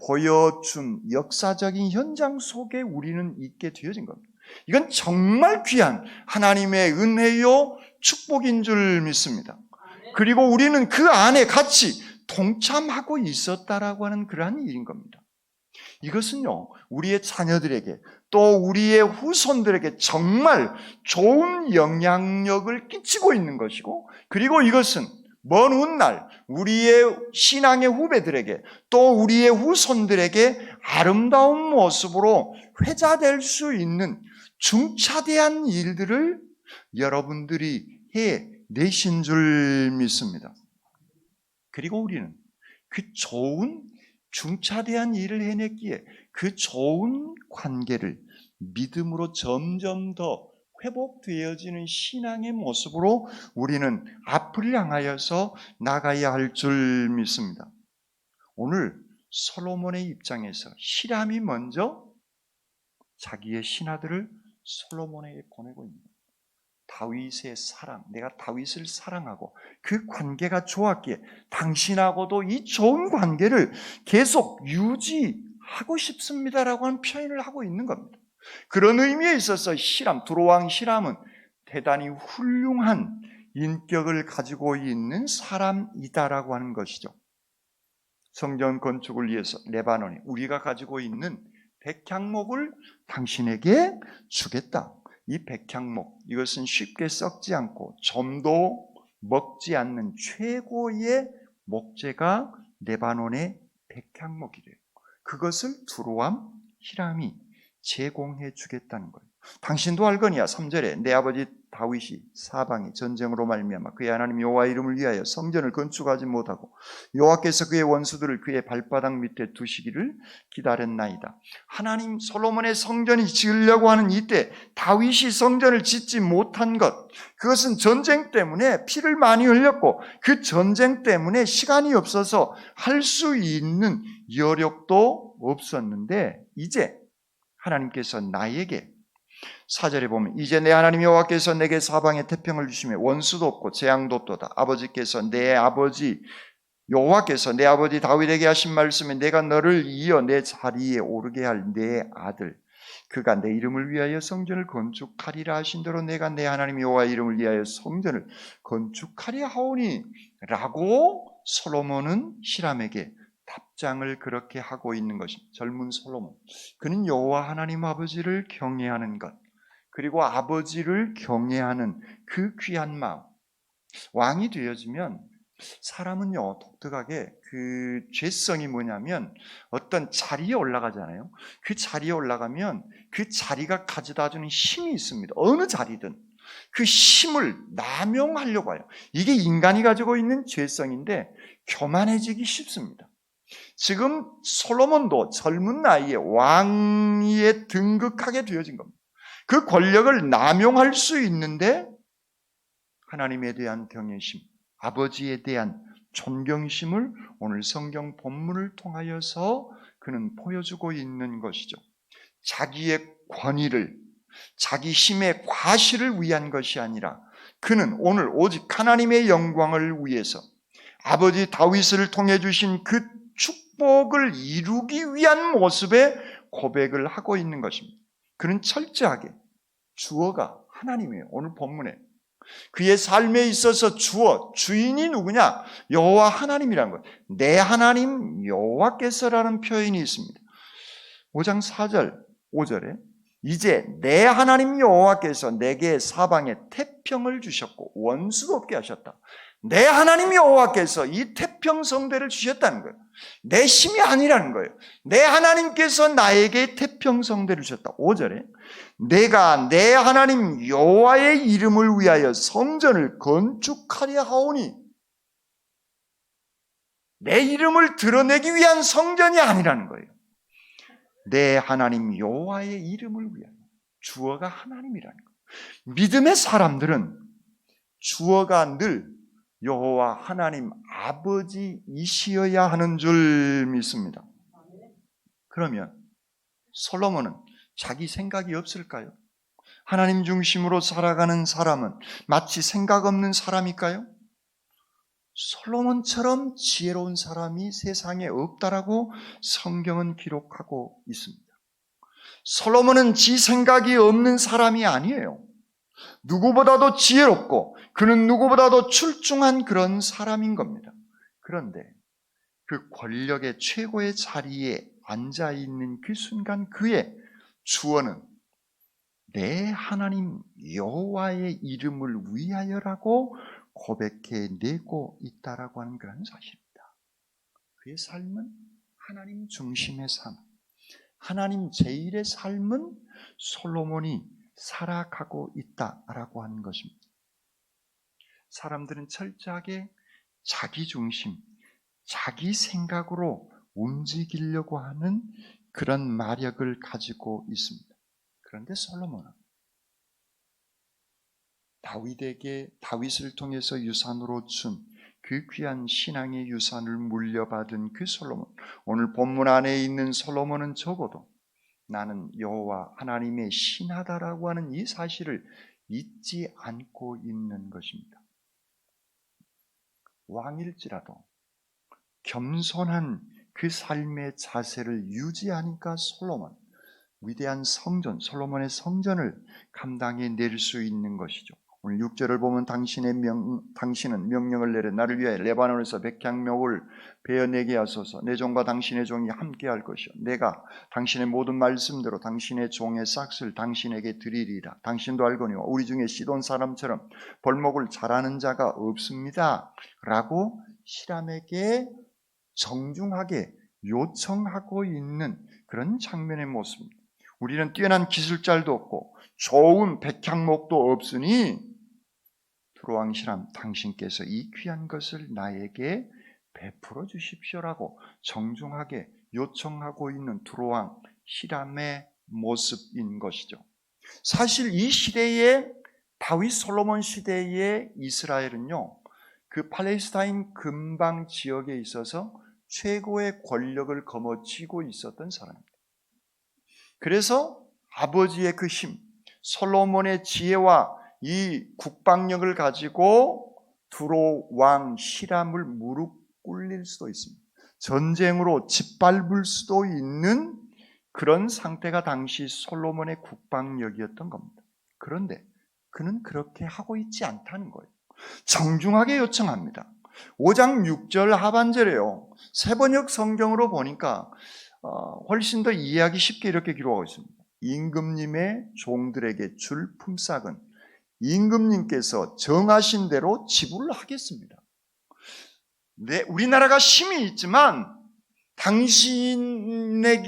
보여준 역사적인 현장 속에 우리는 있게 되어진 겁니다. 이건 정말 귀한 하나님의 은혜요 축복인 줄 믿습니다. 그리고 우리는 그 안에 같이 동참하고 있었다라고 하는 그러한 일인 겁니다. 이것은요, 우리의 자녀들에게 또 우리의 후손들에게 정말 좋은 영향력을 끼치고 있는 것이고, 그리고 이것은 먼 훗날 우리의 신앙의 후배들에게 또 우리의 후손들에게 아름다운 모습으로 회자될 수 있는 중차대한 일들을 여러분들이 해내신 줄 믿습니다. 그리고 우리는 그 좋은 중차대한 일을 해냈기에 그 좋은 관계를 믿음으로 점점 더 회복되어지는 신앙의 모습으로 우리는 앞을 향하여서 나가야 할 줄 믿습니다. 오늘 솔로몬의 입장에서 히람이 먼저 자기의 신하들을 솔로몬에게 보내고 있는 거예요. 다윗의 사랑, 내가 다윗을 사랑하고 그 관계가 좋았기에 당신하고도 이 좋은 관계를 계속 유지하고 싶습니다라고 하는 표현을 하고 있는 겁니다. 그런 의미에 있어서 두로왕 히람은 대단히 훌륭한 인격을 가지고 있는 사람이다라고 하는 것이죠. 성전 건축을 위해서 레바논에 우리가 가지고 있는 백향목을 당신에게 주겠다. 이 백향목, 이것은 쉽게 썩지 않고 점도 먹지 않는 최고의 목재가 레바논의 백향목이래요. 그것을 두로암 히람이 제공해 주겠다는 거예요. 당신도 알거니와 3절에 내 아버지 다윗이 사방에 전쟁으로 말미암아 그의 하나님 여호와 이름을 위하여 성전을 건축하지 못하고 여호와께서 그의 원수들을 그의 발바닥 밑에 두시기를 기다렸나이다. 하나님 솔로몬의 성전이 지으려고 하는 이때 다윗이 성전을 짓지 못한 것, 그것은 전쟁 때문에 피를 많이 흘렸고 그 전쟁 때문에 시간이 없어서 할 수 있는 여력도 없었는데, 이제 하나님께서 나에게 4절에 보면 이제 내 하나님 여호와께서 내게 사방에 태평을 주시며 원수도 없고 재앙도 없도다. 여호와께서 내 아버지 다윗에게 하신 말씀에 내가 너를 이어 내 자리에 오르게 할 내 아들 그가 내 이름을 위하여 성전을 건축하리라 하신 대로 내가 내 하나님 여호와 이름을 위하여 성전을 건축하리 하오니 라고 솔로몬은 히람에게 답장을 그렇게 하고 있는 것입니다. 젊은 솔로몬, 그는 여호와 하나님 아버지를 경외하는 것, 그리고 아버지를 경외하는 그 귀한 마음. 왕이 되어지면 사람은요, 독특하게 그 죄성이 뭐냐면 어떤 자리에 올라가잖아요. 그 자리에 올라가면 그 자리가 가져다 주는 힘이 있습니다. 어느 자리든 그 힘을 남용하려고 해요. 이게 인간이 가지고 있는 죄성인데 교만해지기 쉽습니다. 지금 솔로몬도 젊은 나이에 왕위에 등극하게 되어진 겁니다. 그 권력을 남용할 수 있는데 하나님에 대한 경외심, 아버지에 대한 존경심을 오늘 성경 본문을 통하여서 그는 보여주고 있는 것이죠. 자기의 권위를, 자기 힘의 과실을 위한 것이 아니라 그는 오늘 오직 하나님의 영광을 위해서 아버지 다윗을 통해 주신 그 축복을 이루기 위한 모습의 고백을 하고 있는 것입니다. 그는 철저하게 주어가 하나님이에요. 오늘 본문에 그의 삶에 있어서 주인이 누구냐? 여호와 하나님이라는 거예요. 내 하나님 여호와께서라는 표현이 있습니다. 5장 4절 5절에 이제 내 하나님 여호와께서 내게 사방에 태평을 주셨고 원수도 없게 하셨다. 내 하나님 여호와께서 이 태평성대를 주셨다는 거예요. 내 힘이 아니라는 거예요. 내 하나님께서 나에게 태평성대를 주셨다. 5절에 내가 내 하나님 여호와의 이름을 위하여 성전을 건축하려 하오니, 내 이름을 드러내기 위한 성전이 아니라는 거예요. 내 하나님 여호와의 이름을 위하여. 주어가 하나님이라는 거예요. 믿음의 사람들은 주어가 늘 여호와 하나님 아버지이시어야 하는 줄 믿습니다. 그러면 솔로몬은 자기 생각이 없을까요? 하나님 중심으로 살아가는 사람은 마치 생각 없는 사람일까요? 솔로몬처럼 지혜로운 사람이 세상에 없다라고 성경은 기록하고 있습니다. 솔로몬은 지 생각이 없는 사람이 아니에요. 누구보다도 지혜롭고 그는 누구보다도 출중한 그런 사람인 겁니다. 그런데 그 권력의 최고의 자리에 앉아있는 그 순간 그의 주어는 내 하나님 여호와의 이름을 위하여라고 고백해내고 있다라고 하는 그런 사실입니다. 그의 삶은 하나님 중심의 삶, 하나님 제일의 삶은 솔로몬이 살아가고 있다라고 하는 것입니다. 사람들은 철저하게 자기 중심, 자기 생각으로 움직이려고 하는 그런 마력을 가지고 있습니다. 그런데 솔로몬은 다윗을 통해서 유산으로 준 그 귀한 신앙의 유산을 물려받은 그 솔로몬, 오늘 본문 안에 있는 솔로몬은 적어도 나는 여호와 하나님의 신하다라고 하는 이 사실을 잊지 않고 있는 것입니다. 왕일지라도 겸손한 그 삶의 자세를 유지하니까 솔로몬, 위대한 성전, 솔로몬의 성전을 감당해 낼 수 있는 것이죠. 오늘 6절을 보면 당신은 명령을 내려 나를 위하여 레바논에서 백향목을 베어내게 하소서. 내 종과 당신의 종이 함께할 것이요 내가 당신의 모든 말씀대로 당신의 종의 싹을 당신에게 드리리라. 당신도 알거니와 우리 중에 시돈 사람처럼 벌목을 잘하는 자가 없습니다 라고 히람에게 정중하게 요청하고 있는 그런 장면의 모습입니다. 우리는 뛰어난 기술자도 없고 좋은 백향목도 없으니 두로왕 히람, 당신께서 이 귀한 것을 나에게 베풀어 주십시오라고 정중하게 요청하고 있는 두로왕 히람의 모습인 것이죠. 사실 이 시대의 다윗 솔로몬 시대의 이스라엘은요, 그 팔레스타인 근방 지역에 있어서 최고의 권력을 거머쥐고 있었던 사람입니다. 그래서 아버지의 그 힘, 솔로몬의 지혜와 이 국방력을 가지고 두로 왕 히람을 무릎 꿇릴 수도 있습니다. 전쟁으로 짓밟을 수도 있는 그런 상태가 당시 솔로몬의 국방력이었던 겁니다. 그런데 그는 그렇게 하고 있지 않다는 거예요. 정중하게 요청합니다. 5장 6절 하반절에요. 새번역 성경으로 보니까 훨씬 더 이해하기 쉽게 이렇게 기록하고 있습니다. 임금님의 종들에게 줄 품삯은 임금님께서 정하신 대로 지불하겠습니다. 네, 우리나라가 힘이 있지만 당신에게서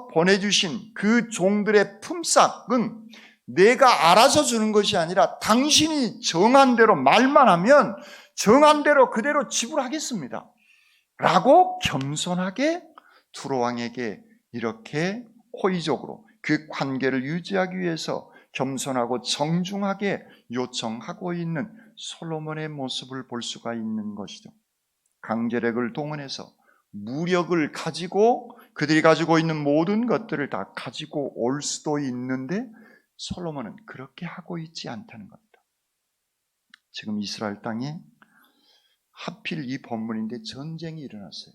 보내주신 그 종들의 품삯은 내가 알아서 주는 것이 아니라 당신이 정한 대로 말만 하면 정한 대로 그대로 지불하겠습니다. 라고 겸손하게 두로왕에게 이렇게 호의적으로 그 관계를 유지하기 위해서 겸손하고 정중하게 요청하고 있는 솔로몬의 모습을 볼 수가 있는 것이죠. 강제력을 동원해서 무력을 가지고 그들이 가지고 있는 모든 것들을 다 가지고 올 수도 있는데 솔로몬은 그렇게 하고 있지 않다는 겁니다. 지금 이스라엘 땅에 하필 이 본문인데 전쟁이 일어났어요.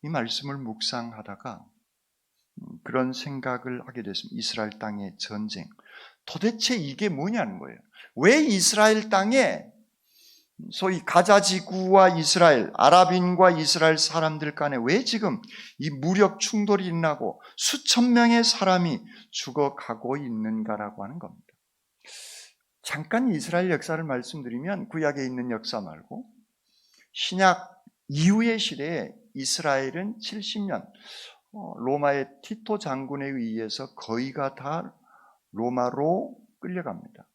이 말씀을 묵상하다가 그런 생각을 하게 됐습니다. 이스라엘 땅의 전쟁. 도대체 이게 뭐냐는 거예요. 왜 이스라엘 땅에 소위 가자 지구와 이스라엘, 아랍인과 이스라엘 사람들 간에 왜 지금 이 무력 충돌이 일어나고 수천 명의 사람이 죽어가고 있는가라고 하는 겁니다. 잠깐 이스라엘 역사를 말씀드리면 구약에 있는 역사 말고 신약 이후의 시대에 이스라엘은 70년 로마의 티토 장군에 의해서 거의가 다 로마로 끌려갑니다.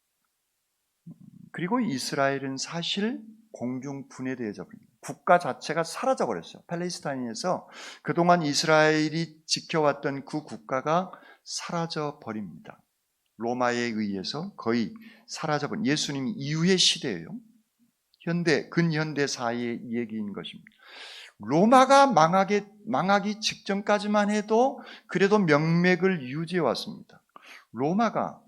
그리고 이스라엘은 사실 공중 분해되어져 버립니다. 국가 자체가 사라져 버렸어요. 팔레스타인에서 그동안 이스라엘이 지켜왔던 그 국가가 사라져 버립니다. 로마에 의해서 거의 사라져 버린 예수님 이후의 시대예요. 근현대 사이의 얘기인 것입니다. 로마가 망하기 직전까지만 해도 그래도 명맥을 유지해 왔습니다. 로마가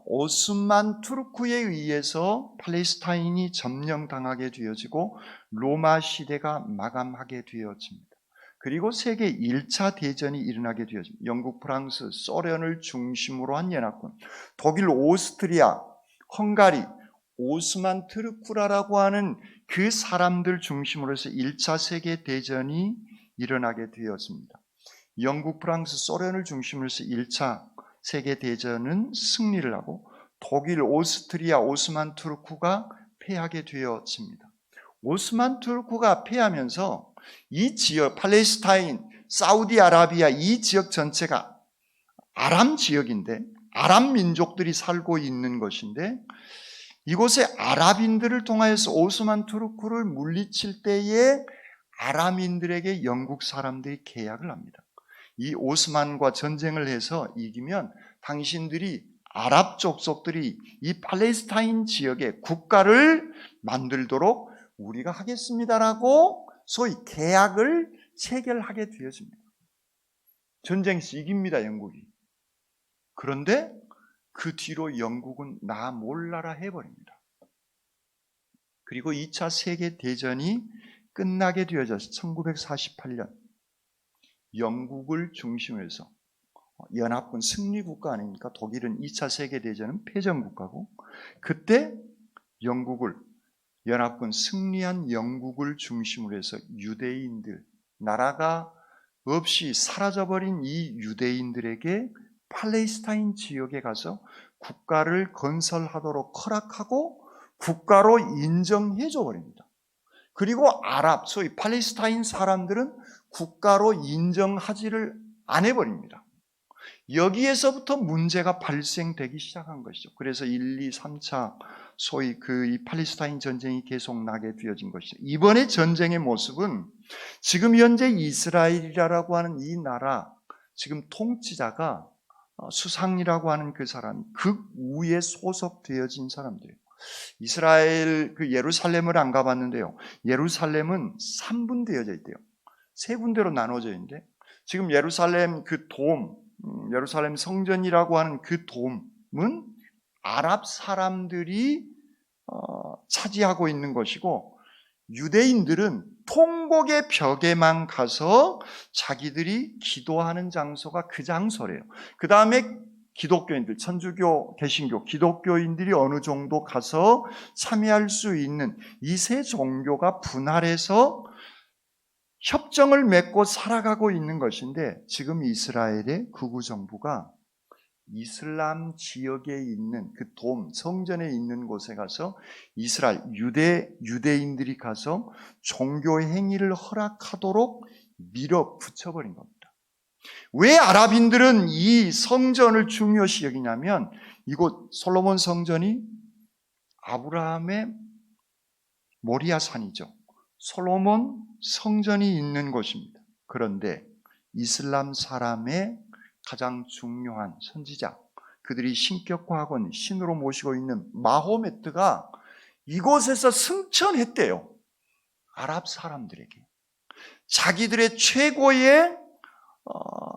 오스만 투르크에 의해서 팔레스타인이 점령당하게 되어지고 로마 시대가 마감하게 되어집니다. 그리고 세계 1차 대전이 일어나게 되어집니다. 영국, 프랑스, 소련을 중심으로 한 연합군, 독일, 오스트리아, 헝가리, 오스만 투르크라고 하는 그 사람들 중심으로 해서 1차 세계 대전이 일어나게 되었습니다. 영국, 프랑스, 소련을 중심으로 해서 1차 세계대전은 승리를 하고 독일, 오스트리아, 오스만 투르크가 패하게 되었습니다. 오스만 투르크가 패하면서 이 지역, 팔레스타인, 사우디아라비아 이 지역 전체가 아람 지역인데 아람 민족들이 살고 있는 것인데 이곳에 아랍인들을 통하여서 오스만 투르크를 물리칠 때에 아람인들에게 영국 사람들이 계약을 합니다. 이 오스만과 전쟁을 해서 이기면 당신들이 아랍 족속들이 이 팔레스타인 지역에 국가를 만들도록 우리가 하겠습니다라고 소위 계약을 체결하게 되었습니다. 전쟁에서 이깁니다, 영국이. 그런데 그 뒤로 영국은 나 몰라라 해버립니다. 그리고 2차 세계대전이 끝나게 되어져서 1948년 영국을 중심으로 해서 연합군 승리국가 아닙니까? 독일은 2차 세계대전은 패전국가고 그때 연합군 승리한 영국을 중심으로 해서 유대인들, 나라가 없이 사라져버린 이 유대인들에게 팔레스타인 지역에 가서 국가를 건설하도록 허락하고 국가로 인정해줘 버립니다. 그리고 아랍, 소위 팔레스타인 사람들은 국가로 인정하지를 안 해버립니다. 여기에서부터 문제가 발생되기 시작한 것이죠. 그래서 1, 2, 3차 소위 이 팔레스타인 전쟁이 계속 나게 되어진 것이죠. 이번에 전쟁의 모습은 지금 현재 이스라엘이라고 하는 이 나라 지금 통치자가 수상이라고 하는 그 사람이 극우에 소속되어진 사람들이에요. 이스라엘 예루살렘을 안 가봤는데요. 예루살렘은 3분되어져 있대요. 3군데로 나눠져 있는데 지금 예루살렘 예루살렘 성전이라고 하는 그 돔은 아랍 사람들이 차지하고 있는 것이고 유대인들은 통곡의 벽에만 가서 자기들이 기도하는 장소가 그 장소래요. 그 다음에 기독교인들, 천주교, 개신교, 기독교인들이 어느 정도 가서 참여할 수 있는 이 세 종교가 분할해서 협정을 맺고 살아가고 있는 것인데, 지금 이스라엘의 극우 정부가 이슬람 지역에 있는 그 성전에 있는 곳에 가서 이스라엘 유대인들이 가서 종교 행위를 허락하도록 밀어붙여버린 겁니다. 왜 아랍인들은 이 성전을 중요시 여기냐면, 이곳 솔로몬 성전이 아브라함의 모리아 산이죠. 솔로몬 성전이 있는 곳입니다. 그런데 이슬람 사람의 가장 중요한 선지자, 그들이 신격화하고 신으로 모시고 있는 마호메트가 이곳에서 승천했대요. 아랍 사람들에게. 자기들의 최고의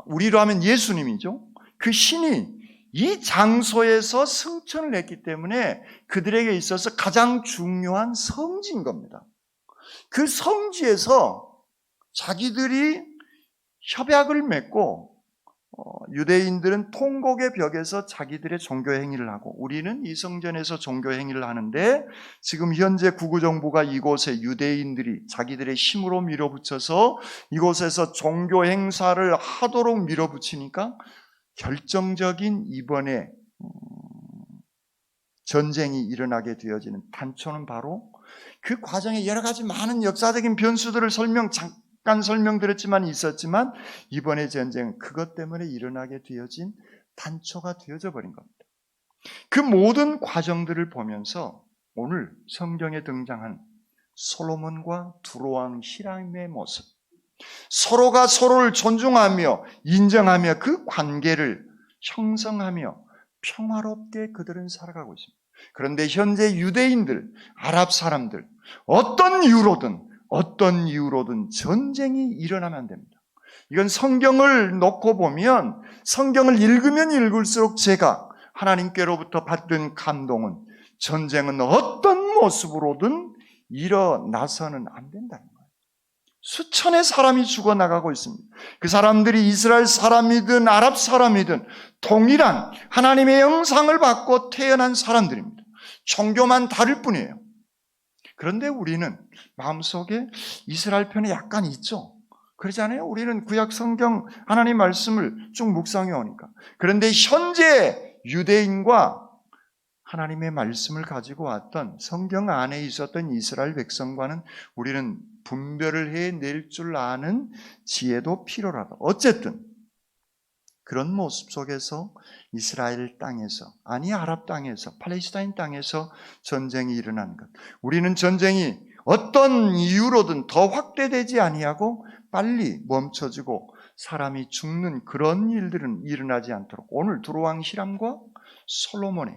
우리로 하면 예수님이죠. 그 신이 이 장소에서 승천을 했기 때문에 그들에게 있어서 가장 중요한 성지인 겁니다. 그 성지에서 자기들이 협약을 맺고 유대인들은 통곡의 벽에서 자기들의 종교 행위를 하고, 우리는 이 성전에서 종교 행위를 하는데, 지금 현재 구구 정부가 이곳에 유대인들이 자기들의 힘으로 밀어붙여서 이곳에서 종교 행사를 하도록 밀어붙이니까 결정적인 이번에 전쟁이 일어나게 되어지는 단초는 바로 그 과정에 여러 가지 많은 역사적인 변수들을 잠깐 설명드렸지만 있었지만, 이번의 전쟁은 그것 때문에 일어나게 되어진 단초가 되어져 버린 겁니다. 그 모든 과정들을 보면서 오늘 성경에 등장한 솔로몬과 두로왕 히람의 모습, 서로가 서로를 존중하며 인정하며 그 관계를 형성하며 평화롭게 그들은 살아가고 있습니다. 그런데 현재 유대인들, 아랍 사람들, 어떤 이유로든 전쟁이 일어나면 안 됩니다. 이건 성경을 놓고 보면, 성경을 읽으면 읽을수록 제가 하나님께로부터 받은 감동은, 전쟁은 어떤 모습으로든 일어나서는 안 된다는 거예요. 수천의 사람이 죽어나가고 있습니다. 그 사람들이 이스라엘 사람이든 아랍 사람이든 동일한 하나님의 형상을 받고 태어난 사람들입니다. 종교만 다를 뿐이에요. 그런데 우리는 마음속에 이스라엘 편에 약간 있죠. 그러지 않아요? 우리는 구약 성경 하나님 말씀을 쭉 묵상해 오니까. 그런데 현재 유대인과 하나님의 말씀을 가지고 왔던 성경 안에 있었던 이스라엘 백성과는 우리는 분별을 해낼 줄 아는 지혜도 필요하다. 어쨌든 그런 모습 속에서 이스라엘 땅에서, 아니 아랍 땅에서, 팔레스타인 땅에서 전쟁이 일어나는 것, 우리는 전쟁이 어떤 이유로든 더 확대되지 아니하고 빨리 멈춰지고 사람이 죽는 그런 일들은 일어나지 않도록 오늘 두로왕 히람과 솔로몬의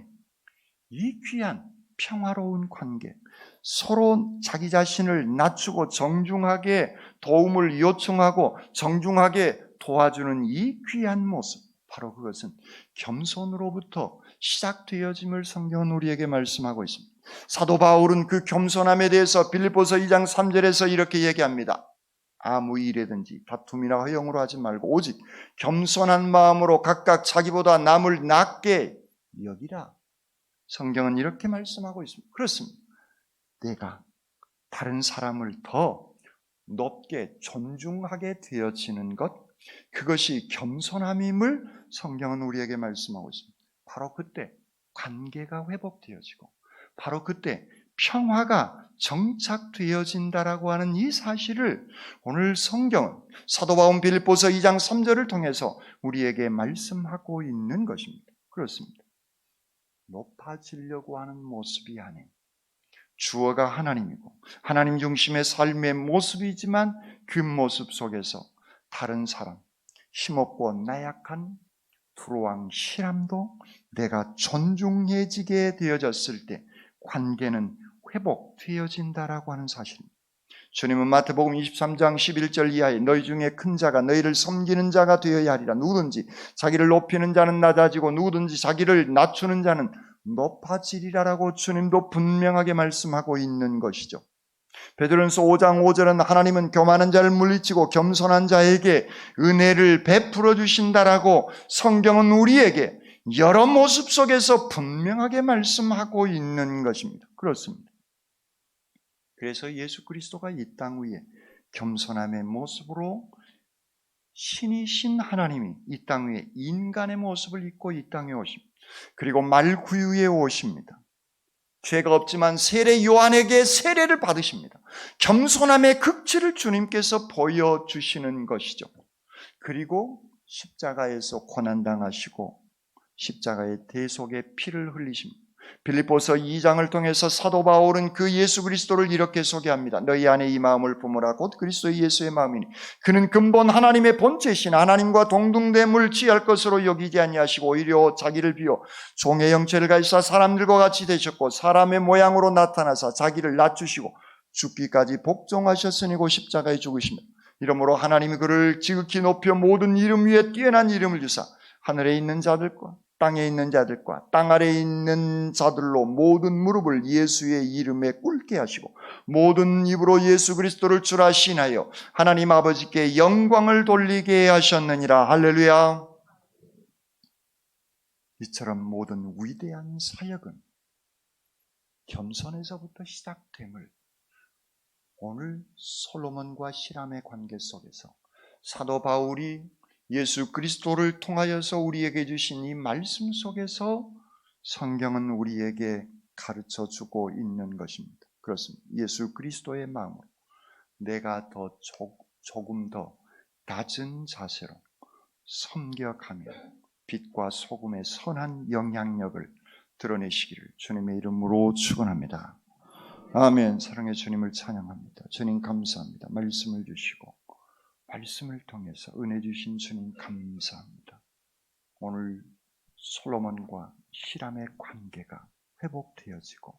이 귀한 평화로운 관계, 서로 자기 자신을 낮추고 정중하게 도움을 요청하고 정중하게 도와주는 이 귀한 모습, 바로 그것은 겸손으로부터 시작되어짐을 성경은 우리에게 말씀하고 있습니다. 사도 바울은 그 겸손함에 대해서 빌립보서 2장 3절에서 이렇게 얘기합니다. 아무 일에든지 다툼이나 허영으로 하지 말고 오직 겸손한 마음으로 각각 자기보다 남을 낮게 여기라. 성경은 이렇게 말씀하고 있습니다. 그렇습니다. 내가 다른 사람을 더 높게 존중하게 되어지는 것, 그것이 겸손함임을 성경은 우리에게 말씀하고 있습니다. 바로 그때 관계가 회복되어지고 바로 그때 평화가 정착되어진다라고 하는 이 사실을 오늘 성경은 사도 바울 빌립보서 2장 3절을 통해서 우리에게 말씀하고 있는 것입니다. 그렇습니다. 높아지려고 하는 모습이 아닌, 주어가 하나님이고 하나님 중심의 삶의 모습이지만 그 모습 속에서 다른 사람, 힘없고 나약한 두로왕 히람도 내가 존중해지게 되어졌을 때 관계는 회복되어진다라고 하는 사실입니다. 주님은 마태복음 23장 11절 이하에 너희 중에 큰 자가 너희를 섬기는 자가 되어야 하리라. 누구든지 자기를 높이는 자는 낮아지고 누구든지 자기를 낮추는 자는 높아지리라라고 주님도 분명하게 말씀하고 있는 것이죠. 베드로전서 5장 5절은 하나님은 교만한 자를 물리치고 겸손한 자에게 은혜를 베풀어 주신다라고 성경은 우리에게 여러 모습 속에서 분명하게 말씀하고 있는 것입니다. 그렇습니다. 그래서 예수 그리스도가 이 땅 위에 겸손함의 모습으로 신이신 하나님이 이 땅 위에 인간의 모습을 입고 이 땅에 오십니다. 그리고 말구유에 오십니다. 죄가 없지만 세례 요한에게 세례를 받으십니다. 겸손함의 극치를 주님께서 보여주시는 것이죠. 그리고 십자가에서 고난당하시고 십자가의 대속의 피를 흘리십니다. 빌립보서 2장을 통해서 사도 바울은 그 예수 그리스도를 이렇게 소개합니다. 너희 안에 이 마음을 품으라 곧 그리스도 예수의 마음이니 그는 근본 하나님의 본체신 하나님과 동등됨을 취할 것으로 여기지 아니하시고 오히려 자기를 비워 종의 형체를 가지사 사람들과 같이 되셨고 사람의 모양으로 나타나사 자기를 낮추시고 죽기까지 복종하셨으니 곧 십자가에 죽으시며 이러므로 하나님이 그를 지극히 높여 모든 이름 위에 뛰어난 이름을 주사 하늘에 있는 자들과 땅에 있는 자들과 땅 아래에 있는 자들로 모든 무릎을 예수의 이름에 꿇게 하시고 모든 입으로 예수 그리스도를 주라 신하여 하나님 아버지께 영광을 돌리게 하셨느니라. 할렐루야. 이처럼 모든 위대한 사역은 겸손에서부터 시작됨을 오늘 솔로몬과 시람의 관계 속에서 사도 바울이 예수 그리스도를 통하여서 우리에게 주신 이 말씀 속에서 성경은 우리에게 가르쳐 주고 있는 것입니다. 그렇습니다. 예수 그리스도의 마음으로 내가 조금 더 낮은 자세로 섬겨가며 빛과 소금의 선한 영향력을 드러내시기를 주님의 이름으로 축원합니다. 아멘. 사랑의 주님을 찬양합니다. 주님 감사합니다. 말씀을 주시고 말씀을 통해서 은혜 주신 주님 감사합니다. 오늘 솔로몬과 히람의 관계가 회복되어지고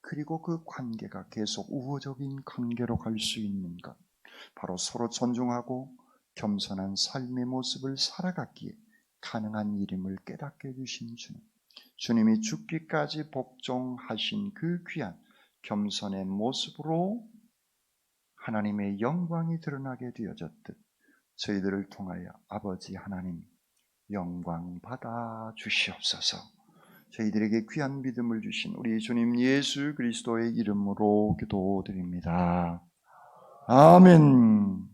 그리고 그 관계가 계속 우호적인 관계로 갈 수 있는 것 바로 서로 존중하고 겸손한 삶의 모습을 살아갔기에 가능한 일임을 깨닫게 해주신 주님, 주님이 죽기까지 복종하신 그 귀한 겸손의 모습으로 하나님의 영광이 드러나게 되어졌듯 저희들을 통하여 아버지 하나님 영광 받아 주시옵소서. 저희들에게 귀한 믿음을 주신 우리 주님 예수 그리스도의 이름으로 기도드립니다. 아멘.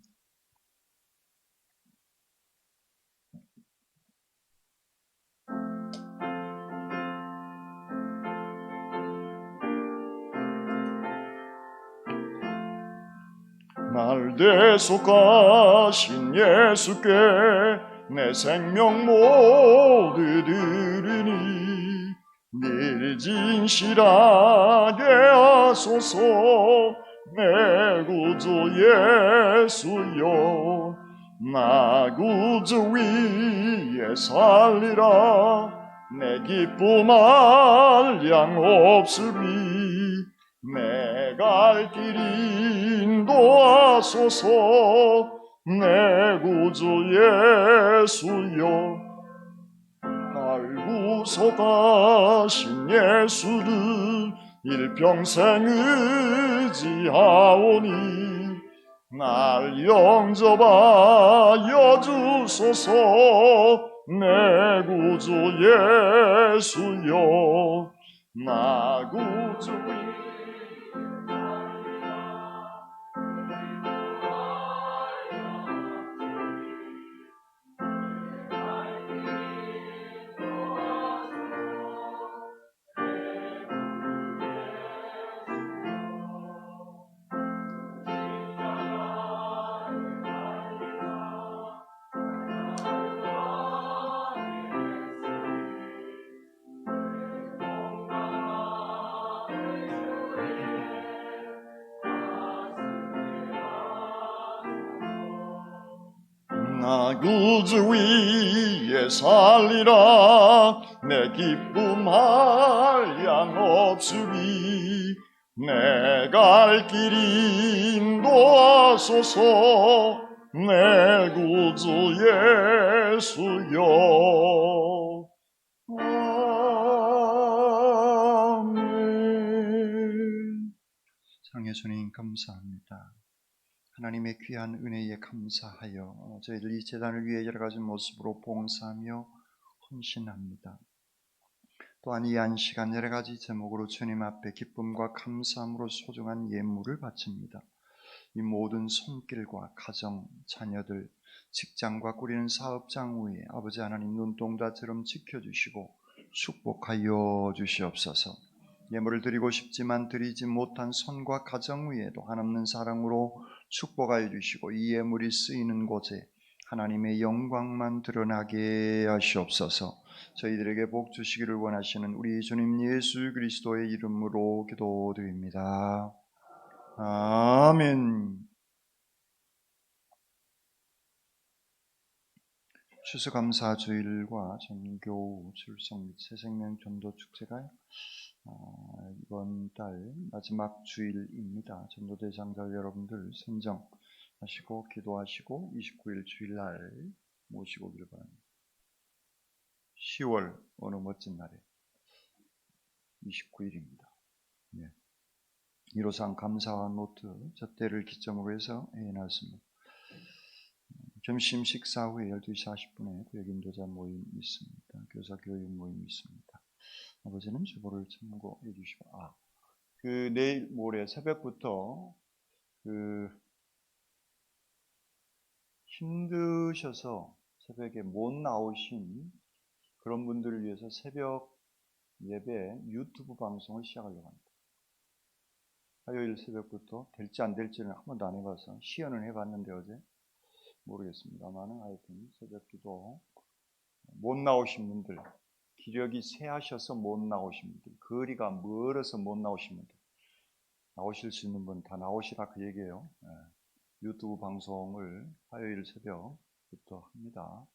날 대속하신 예수께 내 생명 모두 드리니 늘 진실하게 하소서. 내 구주 예수여 나 구주 위에 살리라. 내 기쁨 한량 없으리. 내 갈 길 인도하소서. 내 구주 예수여 날 구속하신 예수를 일평생 의지하오니 날 영접하여 주소서. 내 구주 예수여 나 구주 나 구주 위에 살리라. 내 기쁨 한량 없으리. 내 갈 길 인도하소서. 내 구주 예수여 아멘. 사랑의 주님 감사합니다. 하나님의 귀한 은혜에 감사하여 저희들 이 재단을 위해 여러 가지 모습으로 봉사하며 헌신합니다. 또한 이 한 시간 여러 가지 제목으로 주님 앞에 기쁨과 감사함으로 소중한 예물을 바칩니다. 이 모든 손길과 가정, 자녀들, 직장과 꾸리는 사업장 위에 아버지 하나님 눈동자처럼 지켜주시고 축복하여 주시옵소서. 예물을 드리고 싶지만 드리지 못한 손과 가정 위에도 한없는 사랑으로 축복하여 주시고 이 예물이 쓰이는 곳에 하나님의 영광만 드러나게 하시옵소서. 저희들에게 복 주시기를 원하시는 우리 주님 예수 그리스도의 이름으로 기도드립니다. 아멘. 추수감사 주일과 전교 출석 및 새생명 전도 축제가 이번 달 마지막 주일입니다. 전도 대상자 여러분들 선정하시고 기도하시고 29일 주일날 모시고 오기를 바랍니다. 10월 어느 멋진 날에 29일입니다. 네. 1호상 감사와 노트 젖대를 기점으로 해서 해놨습니다. 점심 식사 후에 12시 40분에 교육인도자 모임 있습니다. 교사 교육 모임 있습니다. 아버지는 주보를 참고해 주시고 내일 모레 새벽부터 힘드셔서 새벽에 못 나오신 그런 분들을 위해서 새벽 예배 유튜브 방송을 시작하려고 합니다. 화요일 새벽부터 될지 안 될지는 한 번도 안 해봐서 시연을 해봤는데 어제 모르겠습니다만은 하여튼 새벽 기도 못 나오신 분들, 기력이 쇠하셔서 못 나오신 분들, 거리가 멀어서 못 나오신 분들, 나오실 수 있는 분 다 나오시라 그 얘기예요. 유튜브 방송을 화요일 새벽부터 합니다.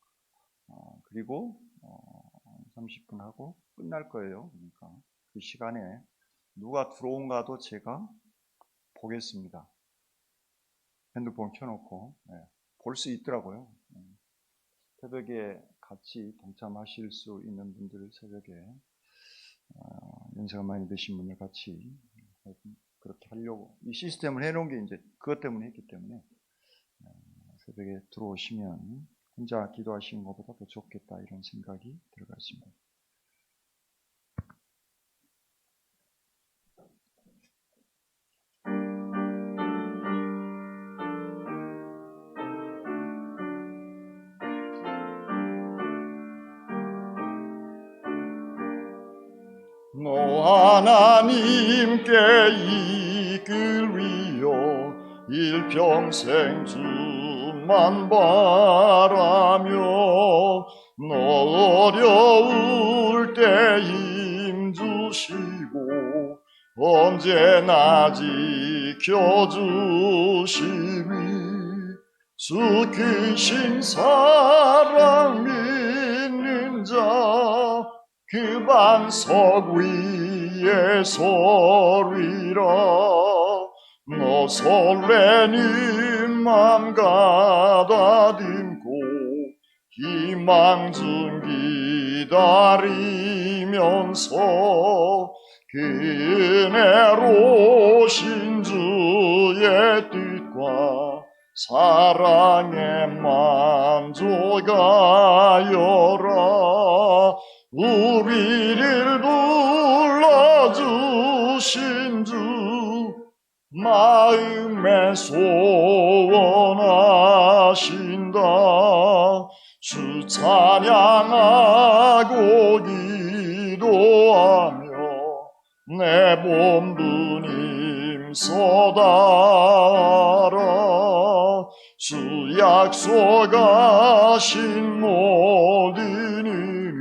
그리고 30분 하고 끝날 거예요. 그러니까 그 시간에 누가 들어온가도 제가 보겠습니다. 핸드폰 켜놓고 볼 수 있더라고요. 새벽에 같이 동참하실 수 있는 분들 새벽에 연세가 많이 드신 분들 같이 그렇게 하려고 이 시스템을 해놓은 게 이제 그것 때문에 했기 때문에 새벽에 들어오시면 혼자 기도하시는 것보다 더 좋겠다 이런 생각이 들어갔습니다. 하나님께 이끌리어 일평생 주만 바라며 어려울 때 힘주시고 언제나 지켜주시니 주 크신 사랑 믿는 자 그 반석 위에 서리라. 너 설레는 맘 가다듬고 희망 중 기다리면서 그 은혜로신 주의 뜻과 사랑에 만족하여라. 우리를 불러주신 주 마음에 소원하신다. 주 찬양하고 기도하며 내 몸부림 쏟아라. 주 약속하신 모든 은혜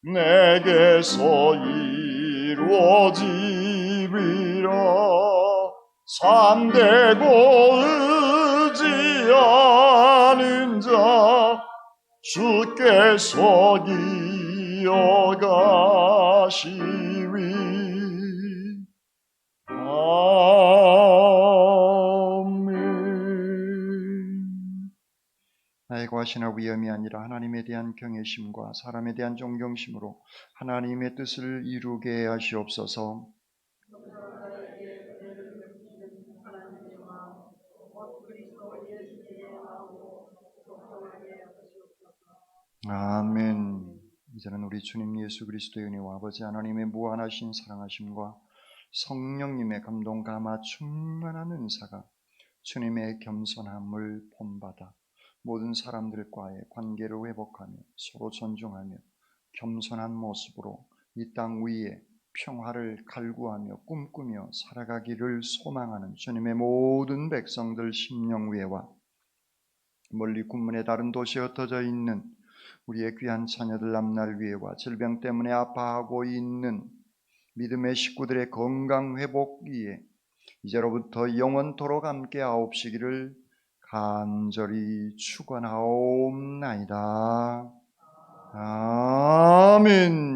내게서 이루어지리라. 참되고 의지하는 자 주께서 이어가시리. 나의 과시나 위험이 아니라 하나님에 대한 경외심과 사람에 대한 존경심으로 하나님의 뜻을 이루게 하시옵소서. 아멘. 이제는 우리 주님 예수 그리스도의 은혜와 아버지 하나님의 무한하신 사랑하심과 성령님의 감동 감화 충만한 은사가 주님의 겸손함을 본받아 모든 사람들과의 관계를 회복하며 서로 존중하며 겸손한 모습으로 이 땅 위에 평화를 갈구하며 꿈꾸며 살아가기를 소망하는 주님의 모든 백성들 심령 위에와 멀리 군문의 다른 도시에 흩어져 있는 우리의 귀한 자녀들 앞날 위에와 질병 때문에 아파하고 있는 믿음의 식구들의 건강 회복 위에 이제로부터 영원토록 함께 하옵시기를 간절히 축원하옵나이다. 아멘.